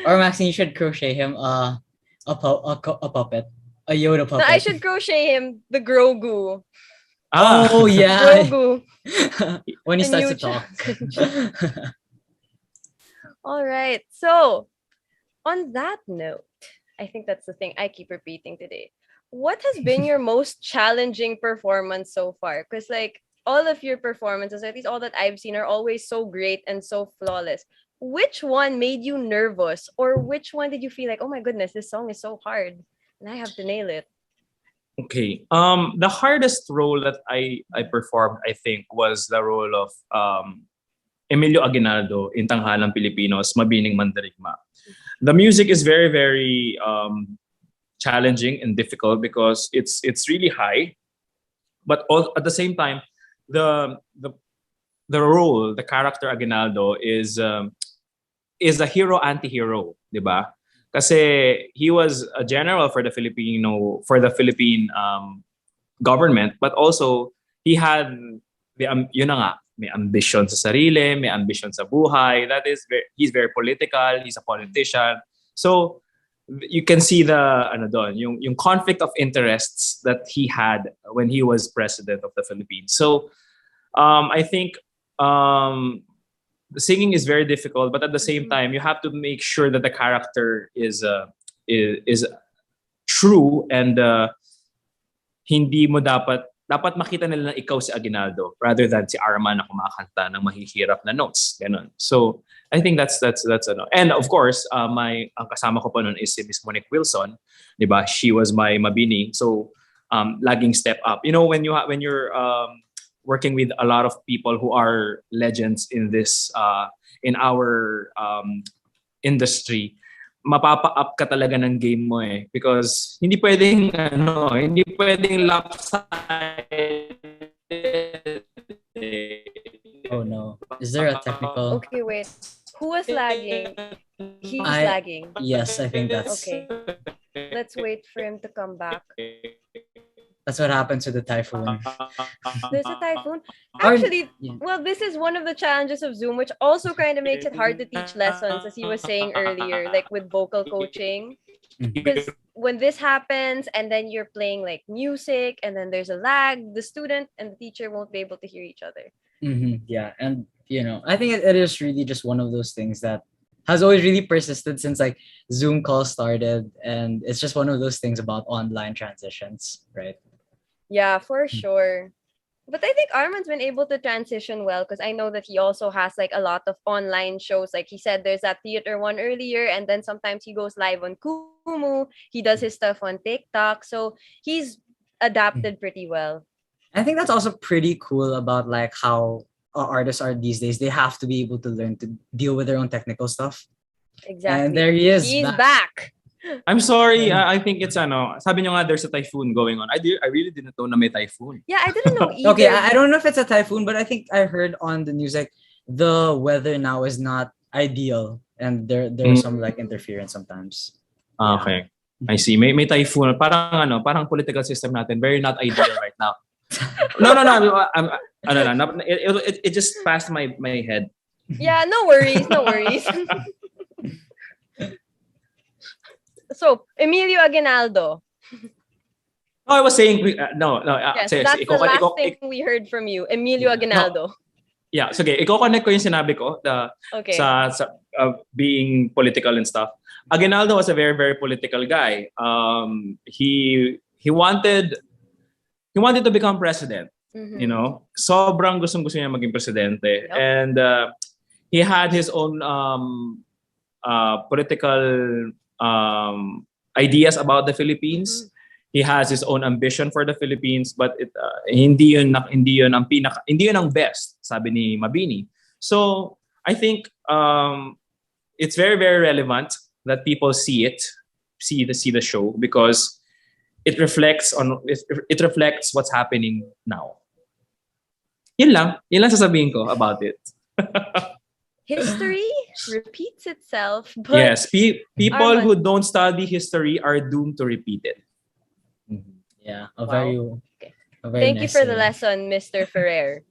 Or Maxine, you should crochet him a puppet. A Yoda puppet. No, I should crochet him the Grogu. Oh yeah. Grogu. When he starts to talk. All right. So, on that note, I think that's the thing I keep repeating today. What has been your most challenging performance so far? Because all of your performances, at least all that I've seen, are always so great and so flawless. Which one made you nervous, or which one did you feel like, oh my goodness, this song is so hard and I have to nail it? Okay. The hardest role that I performed, I think, was the role of Emilio Aguinaldo in Tanghalang Pilipinos, Mabining Mandarigma. The music is very, very challenging and difficult because it's really high, but at the same time, the role, the character Aguinaldo is a hero anti-hero, diba? Kasi he was a general for the Philippine government, but also he had yun na nga, may ambition sa sarili, may ambition sa buhay. He's very political, he's a politician. So you can see yung conflict of interests that he had when he was president of the Philippines. So I think singing is very difficult, but at the same time, you have to make sure that the character is true, and hindi mo dapat makita nila na ikaw si Aguinaldo rather than si Arman na kumakanta ng mahihirap na notes. Ganun. So I think that's ano. And of course, ang kasama ko pa nun is si Miss Monique Wilson, 'di ba? She was my mabini. So laging step up. When you're working with a lot of people who are legends in this in our industry, mapapa-up ka talaga ng game mo because hindi pwedeng lopsided. Oh no. Is there a technical? Okay, wait. Who was lagging? He was lagging. Yes, I think that's Okay. Let's wait for him to come back. That's what happens with the typhoon. There's a typhoon. Actually, well, this is one of the challenges of Zoom, which also kind of makes it hard to teach lessons, as he was saying earlier, like with vocal coaching. Because when this happens and then you're playing like music and then there's a lag, the student and the teacher won't be able to hear each other. Yeah, and I think it is really just one of those things that has always really persisted since like Zoom calls started, and it's just one of those things about online transitions, right? Yeah, for sure. But I think Arman's been able to transition well because I know that he also has like a lot of online shows. Like he said, there's that theater one earlier, and then sometimes he goes live on Kumu. He does his stuff on TikTok. So he's adapted pretty well. I think that's also pretty cool about like how artists are these days. They have to be able to learn to deal with their own technical stuff. Exactly. And there he is. He's back. I'm sorry. I think it's sabi nyo nga there's a typhoon going on. I really didn't know na may typhoon. Yeah, I didn't know either. Okay, I don't know if it's a typhoon, but I think I heard on the news like the weather now is not ideal, and there's some like interference sometimes. Okay. I see. May typhoon. Parang political system natin very not ideal right now. No. It just passed my head. Yeah, no worries. So, Emilio Aguinaldo. I was saying no. Yes, that's the last thing we heard from you, Emilio Aguinaldo. No. Yeah, so okay, i-connect ko yung sinabi ko sa being political and stuff. Aguinaldo was a very, very political guy. He wanted to become president. Sobrang gusto niya maging presidente. Yep. And he had his own political ideas about the Philippines. He has his own ambition for the Philippines, but hindi yun ang best, sabi ni Mabini. So I think it's very, very relevant that people see the show because it reflects what's happening now. Yun lang sasabihin ko about it. History repeats itself. But yes, people who don't study history are doomed to repeat it. Yeah, Thank you for the lesson, Mr. Ferrer.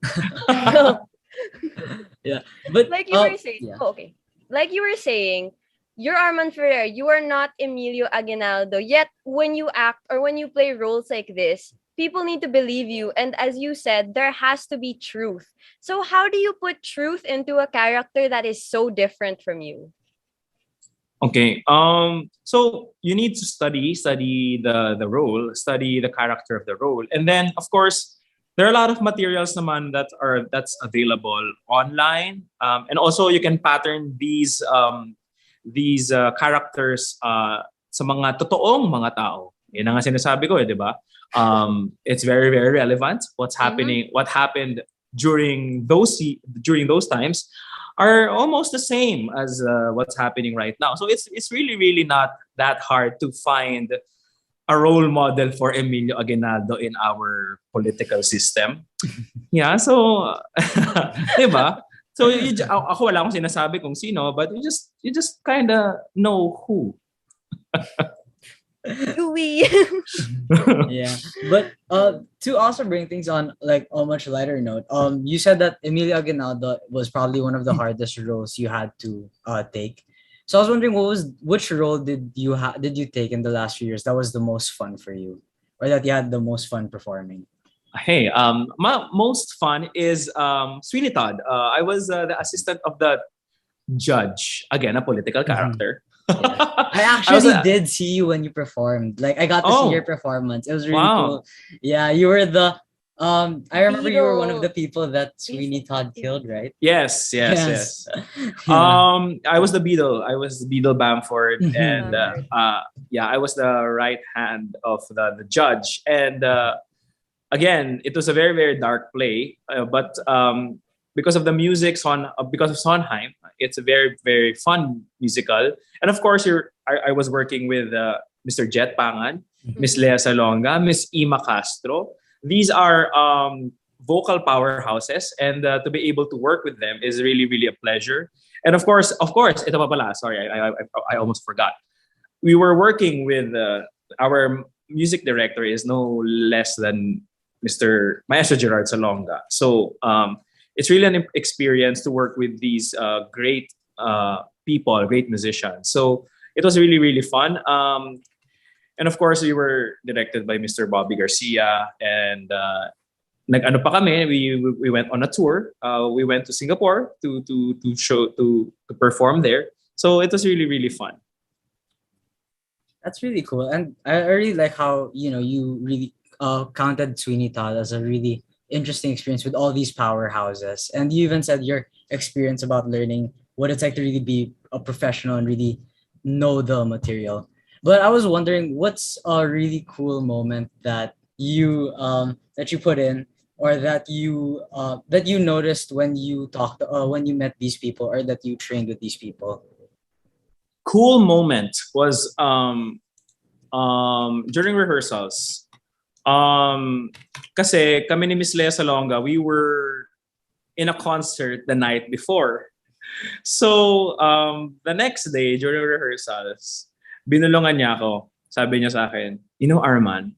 Yeah, but like you were saying, like you were saying, you're Arman Ferrer. You are not Emilio Aguinaldo. Yet, when you act or when you play roles like this, people need to believe you. And as you said, there has to be truth. So how do you put truth into a character that is so different from you? Okay. So you need to study the role, study the character of the role, and then of course there are a lot of materials naman that's available online, and also you can pattern these characters sa mga totoong mga tao. Yan ang sinasabi ko, di ba? It's very, very relevant. What happened during those times are almost the same as what's happening right now. So it's really, really not that hard to find a role model for Emilio Aguinaldo in our political system. Yeah, so diba? So ako wala akong sinasabi kung sino, but you just kind of know who. We yeah, but to also bring things on like a much lighter note, you said that Emilio Aguinaldo was probably one of the hardest roles you had to take. So I was wondering, which role did you take in the last few years that was the most fun for you, or that you had the most fun performing? Hey, my most fun is Sweeney Todd. I was the assistant of the judge, again a political character. Yeah. I actually did see you when you performed. Like I got to see your performance. It was really cool. Yeah, you were the I remember you were one of Beetle. the people that Sweeney Todd killed, right? Yes. Yeah. I was the Beadle. I was Beadle Bamford, and Bamford. I was the right hand of the judge. And again, it was a very very dark play, but because of the music, because of Sondheim, it's a very very fun musical. And of course, I was working with Mr. Jet Pangan, Miss Lea Salonga, Miss Ima Castro. These are vocal powerhouses, and to be able to work with them is really really a pleasure. And of course, ito pa pala. Sorry, I almost forgot. We were working with our music director is no less than Mr. Maestro Gerard Salonga. So it's really an experience to work with these great people, great musicians. So it was really really fun. And of course, we were directed by Mr. Bobby Garcia, and nag-ano pa kami, we went on a tour. We went to Singapore to perform there. So it was really really fun. That's really cool. And I really like how, you really counted Sweeney Todd as a really interesting experience with all these powerhouses. And you even said your experience about learning what it's like to really be a professional and really know the material. But I was wondering, what's a really cool moment that you put in, or that you noticed when you when you met these people, or that you trained with these people? Cool moment was during rehearsals. Kasi kami ni Miss Lea Salonga, we were in a concert the night before. So the next day during rehearsals, binulungan niya ako. Sabi niya sa akin, Arman,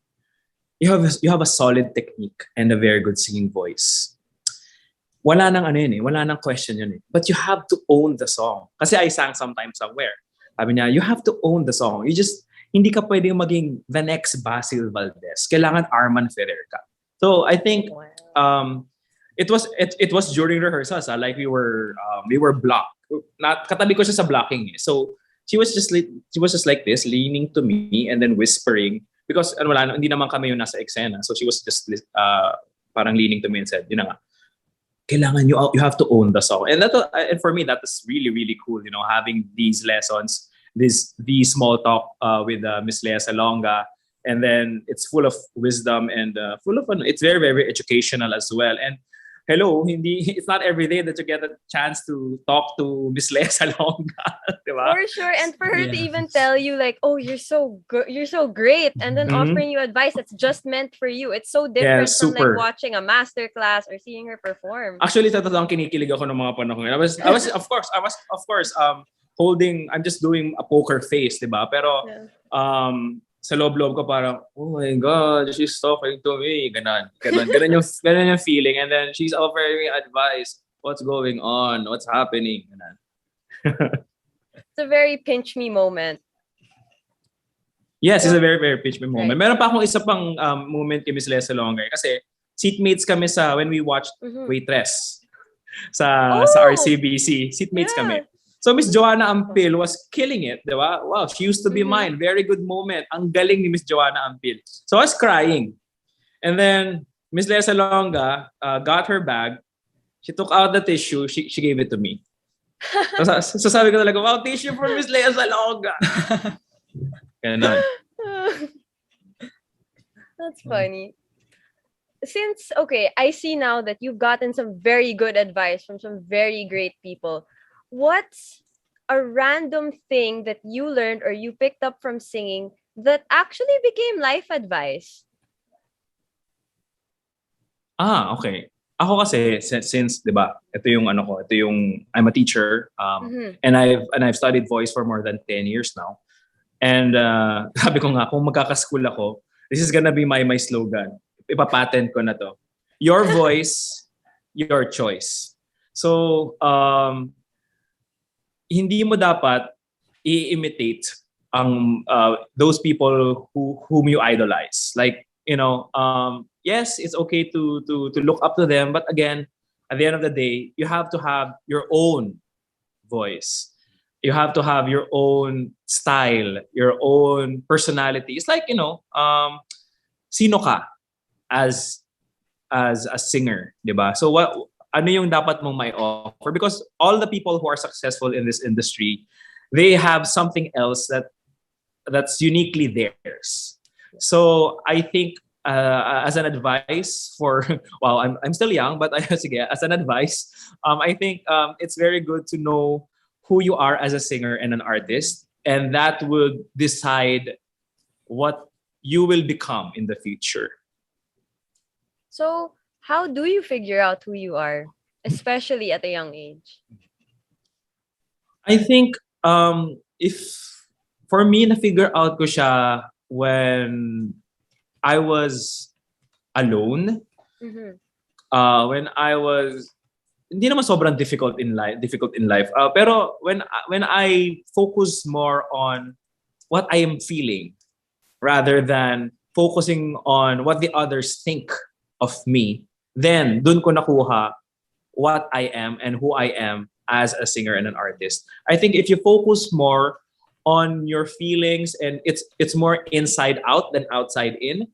you have a solid technique and a very good singing voice. Wala nang wala nang question yun eh. But you have to own the song. Kasi I sang sometime somewhere. Sabi niya, you have to own the song. Hindi ka pwedeng maging the next Basil Valdez. Kailangan Arman Ferrer ka. So I think it was during rehearsals. Like we were blocked. Katabi ko siya sa blocking eh. So she was just like this, leaning to me and then whispering, because hindi naman kami yung nasa eksena. So she was just parang leaning to me and said, nga, kailangan you have to own the song. And for me that was really really cool, having these lessons, these small talk with Miss Lea Salonga, and then it's full of wisdom and full of fun. It's very very educational as well. And hello, it's not every day that you get a chance to talk to Miss Lea Salonga, diba? For sure, and for her to even tell you like, "Oh, you're so good, you're so great," and then offering you advice that's just meant for you. It's so different from like watching a master class or seeing her perform. Actually, totoo kinikilig ako ng mga panahon. I was of course I'm just doing a poker face, diba? Pero sa loob-loob ko parang, oh my God, she's talking to me. Ganon yung feeling. And then she's offering me advice. What's going on? What's happening? It's a very pinch me moment. Yes, it's a very, very pinch me moment. Right. Meron pa akong isa pang moment kay Miss Lea Salonga. Kasi seatmates kami when we watched Waitress sa RCBC. Seatmates kami. So Miss Joanna Ampil was killing it, di ba? Wow, she used to be mine. Very good moment. Ang galing ni Miss Joanna Ampil. So I was crying. And then Miss Lea Salonga got her bag. She took out the tissue. She gave it to me. So sabi ko talaga, wow, tissue for Miss Lea Salonga. Ganon. That's funny. I see now that you've gotten some very good advice from some very great people. What's a random thing that you learned or you picked up from singing that actually became life advice? Okay. Ako kasi since 'di ba, ito yung I'm a teacher and I've studied voice for more than 10 years now. And sabi ko nga, kung magkaka-school ako, this is gonna be my slogan. Ipapatent ko na to. Your voice, your choice. So hindi mo dapat i-imitate those people whom you idolize. Like, yes, it's okay to look up to them, but again, at the end of the day, you have to have your own voice. You have to have your own style, your own personality. It's like, sino ka as as a singer, di ba? So ano yung dapat mong may offer? Because all the people who are successful in this industry, they have something else that's uniquely theirs. So I think as an advice for, well, I'm still young, but as an advice, I think it's very good to know who you are as a singer and an artist, and that would decide what you will become in the future. So, how do you figure out who you are, especially at a young age? I think if for me na-figure out ko siya when I was alone, Mm-hmm. when I was hindi naman sobrang difficult in life. Pero when I focus more on what I am feeling rather than focusing on what the others think of me, then dun ko nakuha what I am and who I am as a singer and an artist. I think if you focus more on your feelings and it's more inside out than outside in,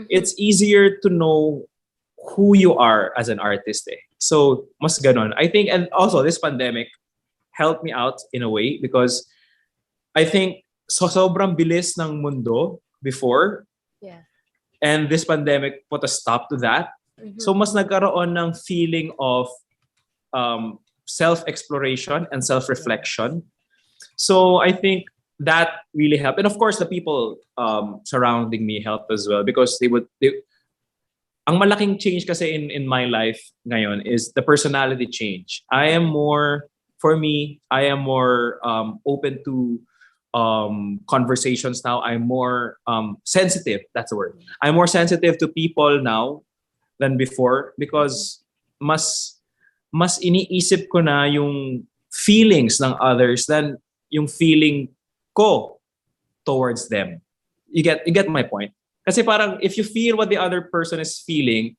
it's easier to know who you are as an artist. So, mas ganon. I think, and also this pandemic helped me out in a way because I think sobrang bilis ng mundo before. Yeah. And this pandemic put a stop to that. So mas nagkaroon ng feeling of self-exploration and self-reflection. So I think that really helped. And of course, the people surrounding me helped as well because ang malaking change kasi in my life ngayon is the personality change. I am more open to conversations now. I'm more sensitive. That's the word. I'm more sensitive to people now than before because mas iniisip ko na yung feelings ng others than yung feeling ko towards them. You get my point? Kasi parang if you feel what the other person is feeling,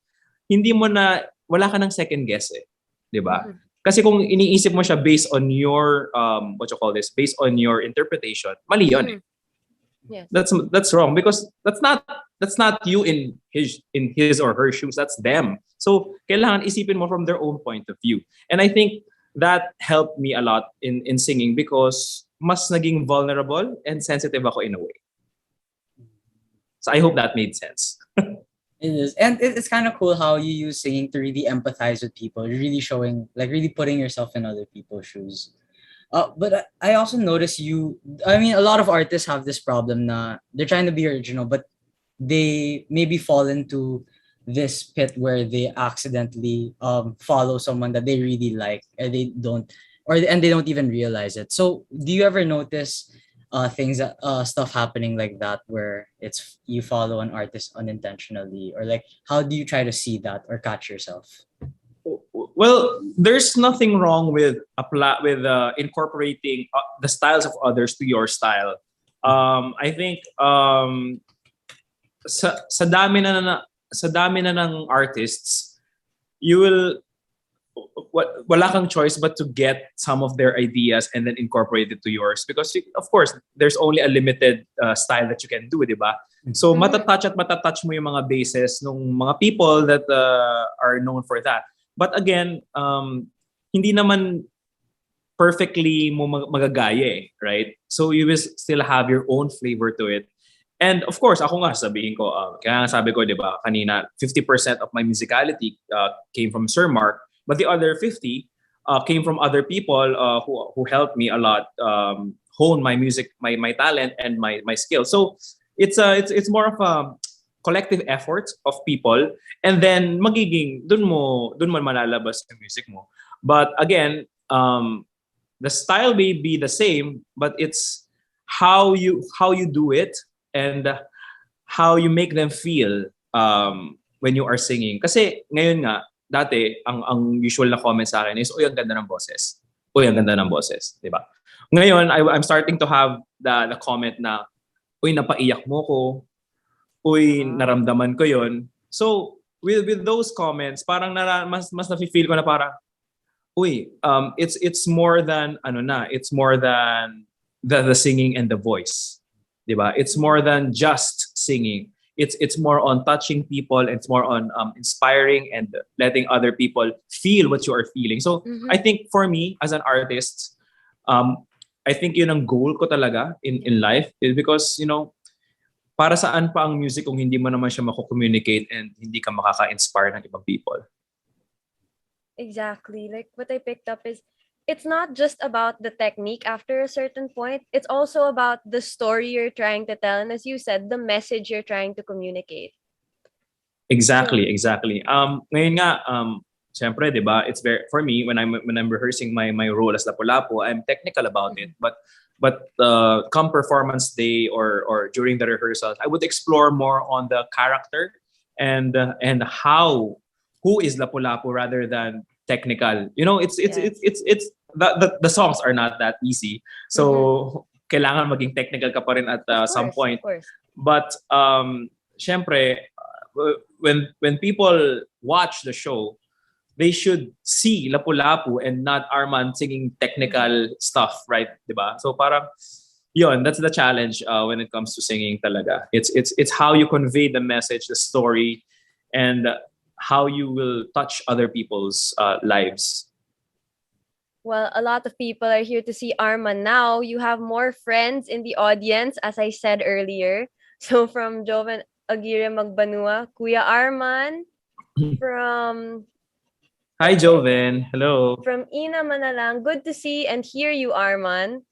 wala ka ng second guess di ba? Kasi kung iniisip mo siya based on your based on your interpretation, mali yun. Yes. That's wrong because that's not you in his or her shoes, that's them. So kailangan isipin mo from their own point of view. And I think that helped me a lot in singing because mas naging vulnerable and sensitive ako in a way. So I hope that made sense. It is. And it's kind of cool how you use singing to really empathize with people. You're really showing, really putting yourself in other people's shoes. But I also notice a lot of artists have this problem na they're trying to be original, but they maybe fall into this pit where they accidentally follow someone that they really like and they don't even realize it. So do you ever notice stuff happening like that where it's you follow an artist unintentionally, or how do you try to see that or catch yourself? Well, there's nothing wrong with incorporating the styles of others to your style. I think sa dami na ng artists, you will wala kang choice but to get some of their ideas and then incorporate it to yours because of course there's only a limited style that you can do, di ba? So matatouch mo yung mga bases ng mga people that are known for that. But again, hindi naman perfectly mo magagaya, right? So you will still have your own flavor to it. And of course, ako nga sabihin ko, kaya nga sabi ko, di ba, kanina, 50% of my musicality came from Sir Mark, but the other 50 came from other people who helped me a lot hone my music, my talent, and my skill. So it's more of a collective effort of people, and then magiging dun mo malalabas yung music mo. But again, the style may be the same, but it's how you do it and how you make them feel when you are singing. Kasi ngayon nga, dati, ang usual na comment sa akin is, uy, ang ganda ng boses. Uy, ang ganda ng boses. Diba? Ngayon, I'm starting to have the comment na, uy, napaiyak mo ko. Uy, naramdaman ko yon. So, with those comments, parang mas nafe-feel ko na parang, uy, it's more than, it's more than the singing and the voice. Diba? It's more than just singing. it's more on touching people, and it's more on inspiring and letting other people feel what you are feeling. So I think for me as an artist, I think yun ang goal ko talaga in life, is because para saan pa ang music kung hindi mo naman siya mako-communicate and hindi ka makaka-inspire ng ibang people. Exactly. Like what I picked up is it's not just about the technique after a certain point. It's also about the story you're trying to tell. And as you said, the message you're trying to communicate. Exactly. Ngayon nga, siyempre, 'di ba? It's very, for me, when I'm rehearsing my role as Lapu-Lapu, I'm technical about it. But come performance day or during the rehearsals, I would explore more on the character and who is Lapu-Lapu rather than technical. It's the songs are not that easy. So kailangan maging technical ka pa rin at some point. But syempre, when people watch the show, they should see Lapu-Lapu and not Arman singing technical stuff, right? Diba? So parang yun, that's the challenge when it comes to singing talaga. It's how you convey the message, the story, and how you will touch other people's lives. Well, a lot of people are here to see Arman now. You have more friends in the audience, as I said earlier. So from Joven Aguirre Magbanua, Kuya Arman, from... Hi, Joven. Hello. From Ina Manalang, good to see and hear you, Arman.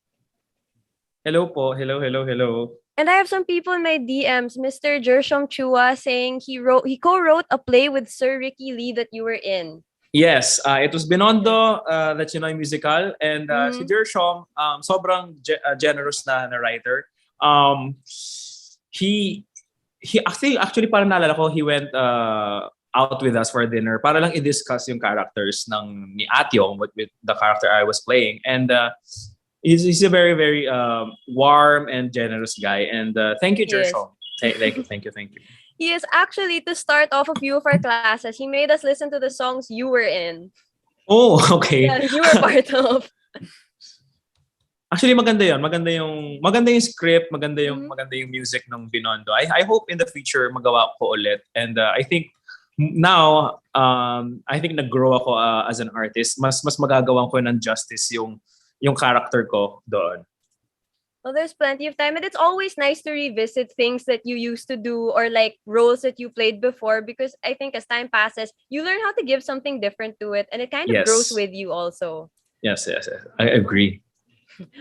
Hello po. Hello. And I have some people in my DMs. Mr. Jershom Chua saying he co-wrote a play with Sir Ricky Lee that you were in. Yes, it was Binondo, the Chinoy musical, and si Jershom, sobrang generous na writer. He actually parang naalala ko, he went out with us for dinner para lang i-discuss yung characters ni Atyong with the character I was playing, and he's a very, very warm and generous guy, and thank you, Jershom. Thank you. He is actually, to start off a few of our classes, he made us listen to the songs you were in. Oh, okay. Yeah, you were part of. Actually, maganda yun. Maganda yung script, maganda yung music ng Binondo. I hope in the future magawa ko ulit. And I think now, I think nag-grow ako as an artist. Mas magagawan ko ng justice yung character ko doon. Well, there's plenty of time, and it's always nice to revisit things that you used to do or like roles that you played before, because I think as time passes, you learn how to give something different to it, and it kind of grows with you also. Yes. I agree.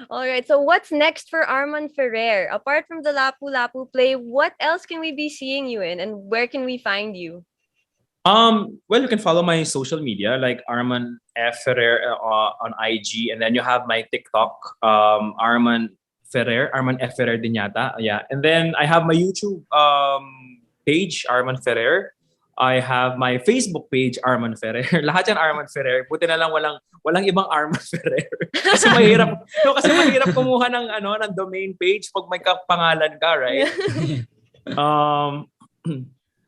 All right, so what's next for Arman Ferrer? Apart from the Lapu-Lapu play, what else can we be seeing you in, and where can we find you? Well, you can follow my social media like Arman F. Ferrer on IG, and then you have my TikTok, Arman F. Ferrer din yata. Yeah. And then I have my YouTube page, Arman Ferrer. I have my Facebook page, Arman Ferrer. Lahat yan Arman Ferrer. Buti na lang walang ibang Arman Ferrer. Kasi mahirap kumuha ng domain page pag may kapangalan ka, right?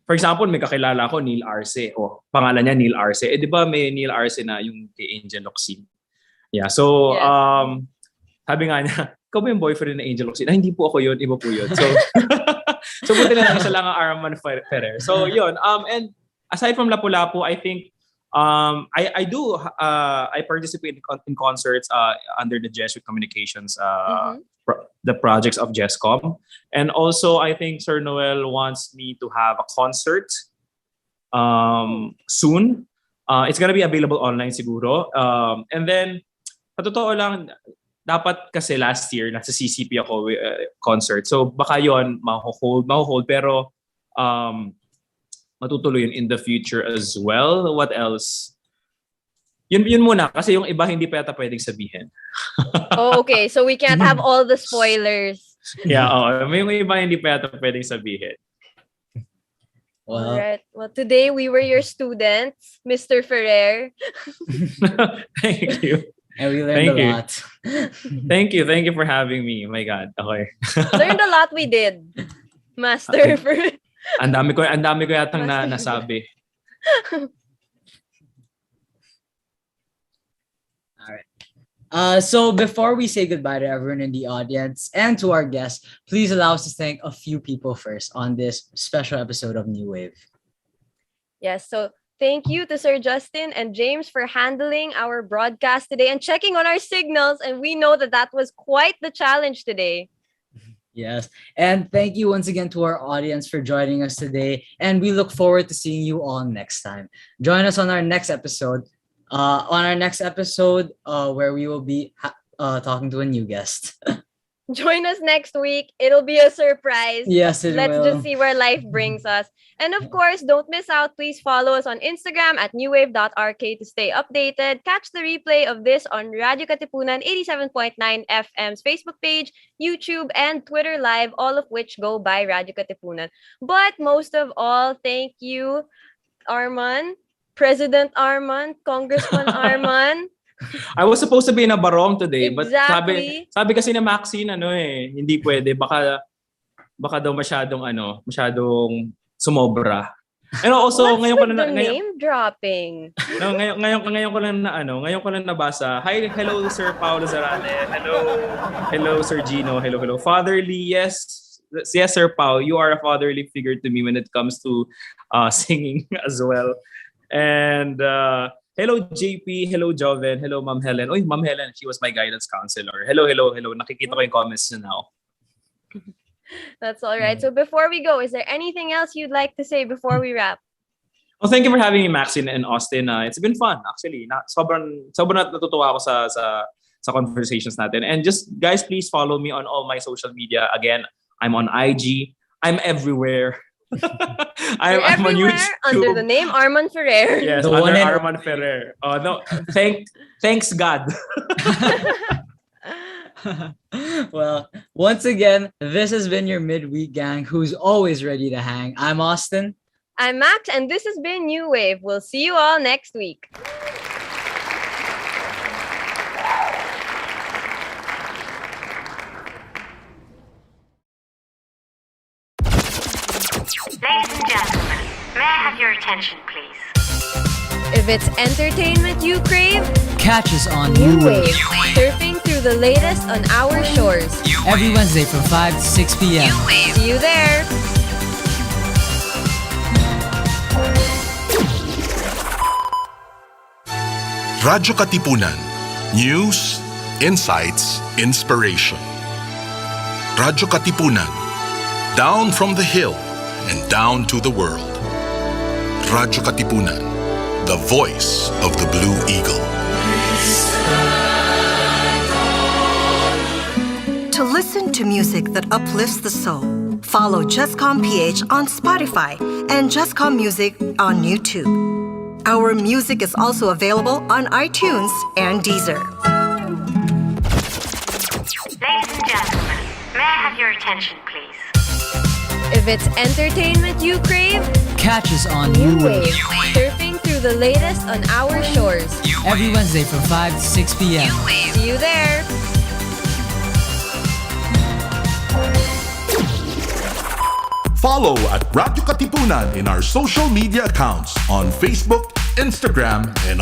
For example, may kakilala ko, Neil Arce. Pangalan niya Neil Arce. Di ba may Neil Arce na yung kay Angel Locsin? Yeah. So, sabi nga niya, ikaw ba yung boyfriend na Angel Locsin? Hindi po ako yun, iba po yun. So, so buti na lang isa lang ang Arman Ferrer. So, yun. And aside from Lapu-Lapu, I think I participate in concerts under the Jesuit Communications, the projects of jescom. And also, I think Sir Noel wants me to have a concert soon. It's gonna be available online siguro. And then, sa totoo lang, dapat kasi last year nasa CCP ako concert. So baka yon ma-hold pero matutuloy yun in the future as well. What else? Yun muna kasi yung iba hindi pa yata pwedeng sabihin. Oh, okay. So we can't have all the spoilers. Yeah, may yung iba hindi pa yata pwedeng sabihin. All right. Well, today we were your students, Mr. Ferrer. Thank you. And we learned a lot. Thank you for having me. Oh my God. Okay. Learned a lot we did, Master Ferrer. Ang dami ko yatang nasabi. All right. So before we say goodbye to everyone in the audience and to our guests, please allow us to thank a few people first on this special episode of New Wave. Yes, so thank you to Sir Justin and James for handling our broadcast today and checking on our signals. And we know that that was quite the challenge today. Yes. And thank you once again to our audience for joining us today. And we look forward to seeing you all next time. Join us on our next episode. Where we will be talking to a new guest. Join us next week. It'll be a surprise. Yes, it Let's will. just see where life brings us. And of course, don't miss out. Please follow us on Instagram at newwave.rk to stay updated. Catch the replay of this on Radio Katipunan 87.9 FM's Facebook page, YouTube, and Twitter Live, all of which go by Radio Katipunan. But most of all, thank you, Arman, President Arman, Congressman Arman. I was supposed to be in a barong today, Exactly. but sabi kasi ni Maxine, hindi pwede. Baka daw masyadong sumobra. And also, What's ngayon ko with na the name dropping? No, ngayon ko lang nabasa. Hello Sir Paolo Zarate. Hello Sir Gino. Hello. Fatherly, yes, Sir Pao, you are a fatherly figure to me when it comes to singing as well. And hello JP, hello Joven, hello Ma'am Helen. Oy, Ma'am Helen, she was my guidance counselor. Hello. Nakikita ko yung comments niyo now. That's all right. So before we go, is there anything else you'd like to say before we wrap? Well, thank you for having me, Maxine and Austin. It's been fun, actually. Sobrang natutuwa ako sa conversations natin. And just, guys, please follow me on all my social media. Again, I'm on IG. I'm everywhere. I'm on Everywhere YouTube. under the name Arman Ferrer. Yes, The under one and- Arman Ferrer. Oh, no. Thanks God. Well, once again, this has been your midweek gang who's always ready to hang. I'm Austin. I'm Max, and this has been New Wave. We'll see you all next week. Ladies and gentlemen, may I have your attention, please? If it's entertainment you crave, Catch us on New New Wave. Wave Surfing through the latest on our shores. every Wednesday from 5 to 6 p.m. See you there. Radyo Katipunan. News, insights, inspiration. Radyo Katipunan. Down from the hill and down to the world. Radyo Katipunan. The voice of the Blue Eagle. To listen to music that uplifts the soul, follow jescom.ph on Spotify and Jescom Music on YouTube. Our music is also available on iTunes and Deezer. Ladies and gentlemen, may I have your attention, please? If it's entertainment you crave, Catch us on New New Wave. Wave Surfing through the latest on our shores. every Wednesday from 5 to 6 p.m. See you there. Follow at Radyo Katipunan in our social media accounts on Facebook, Instagram, and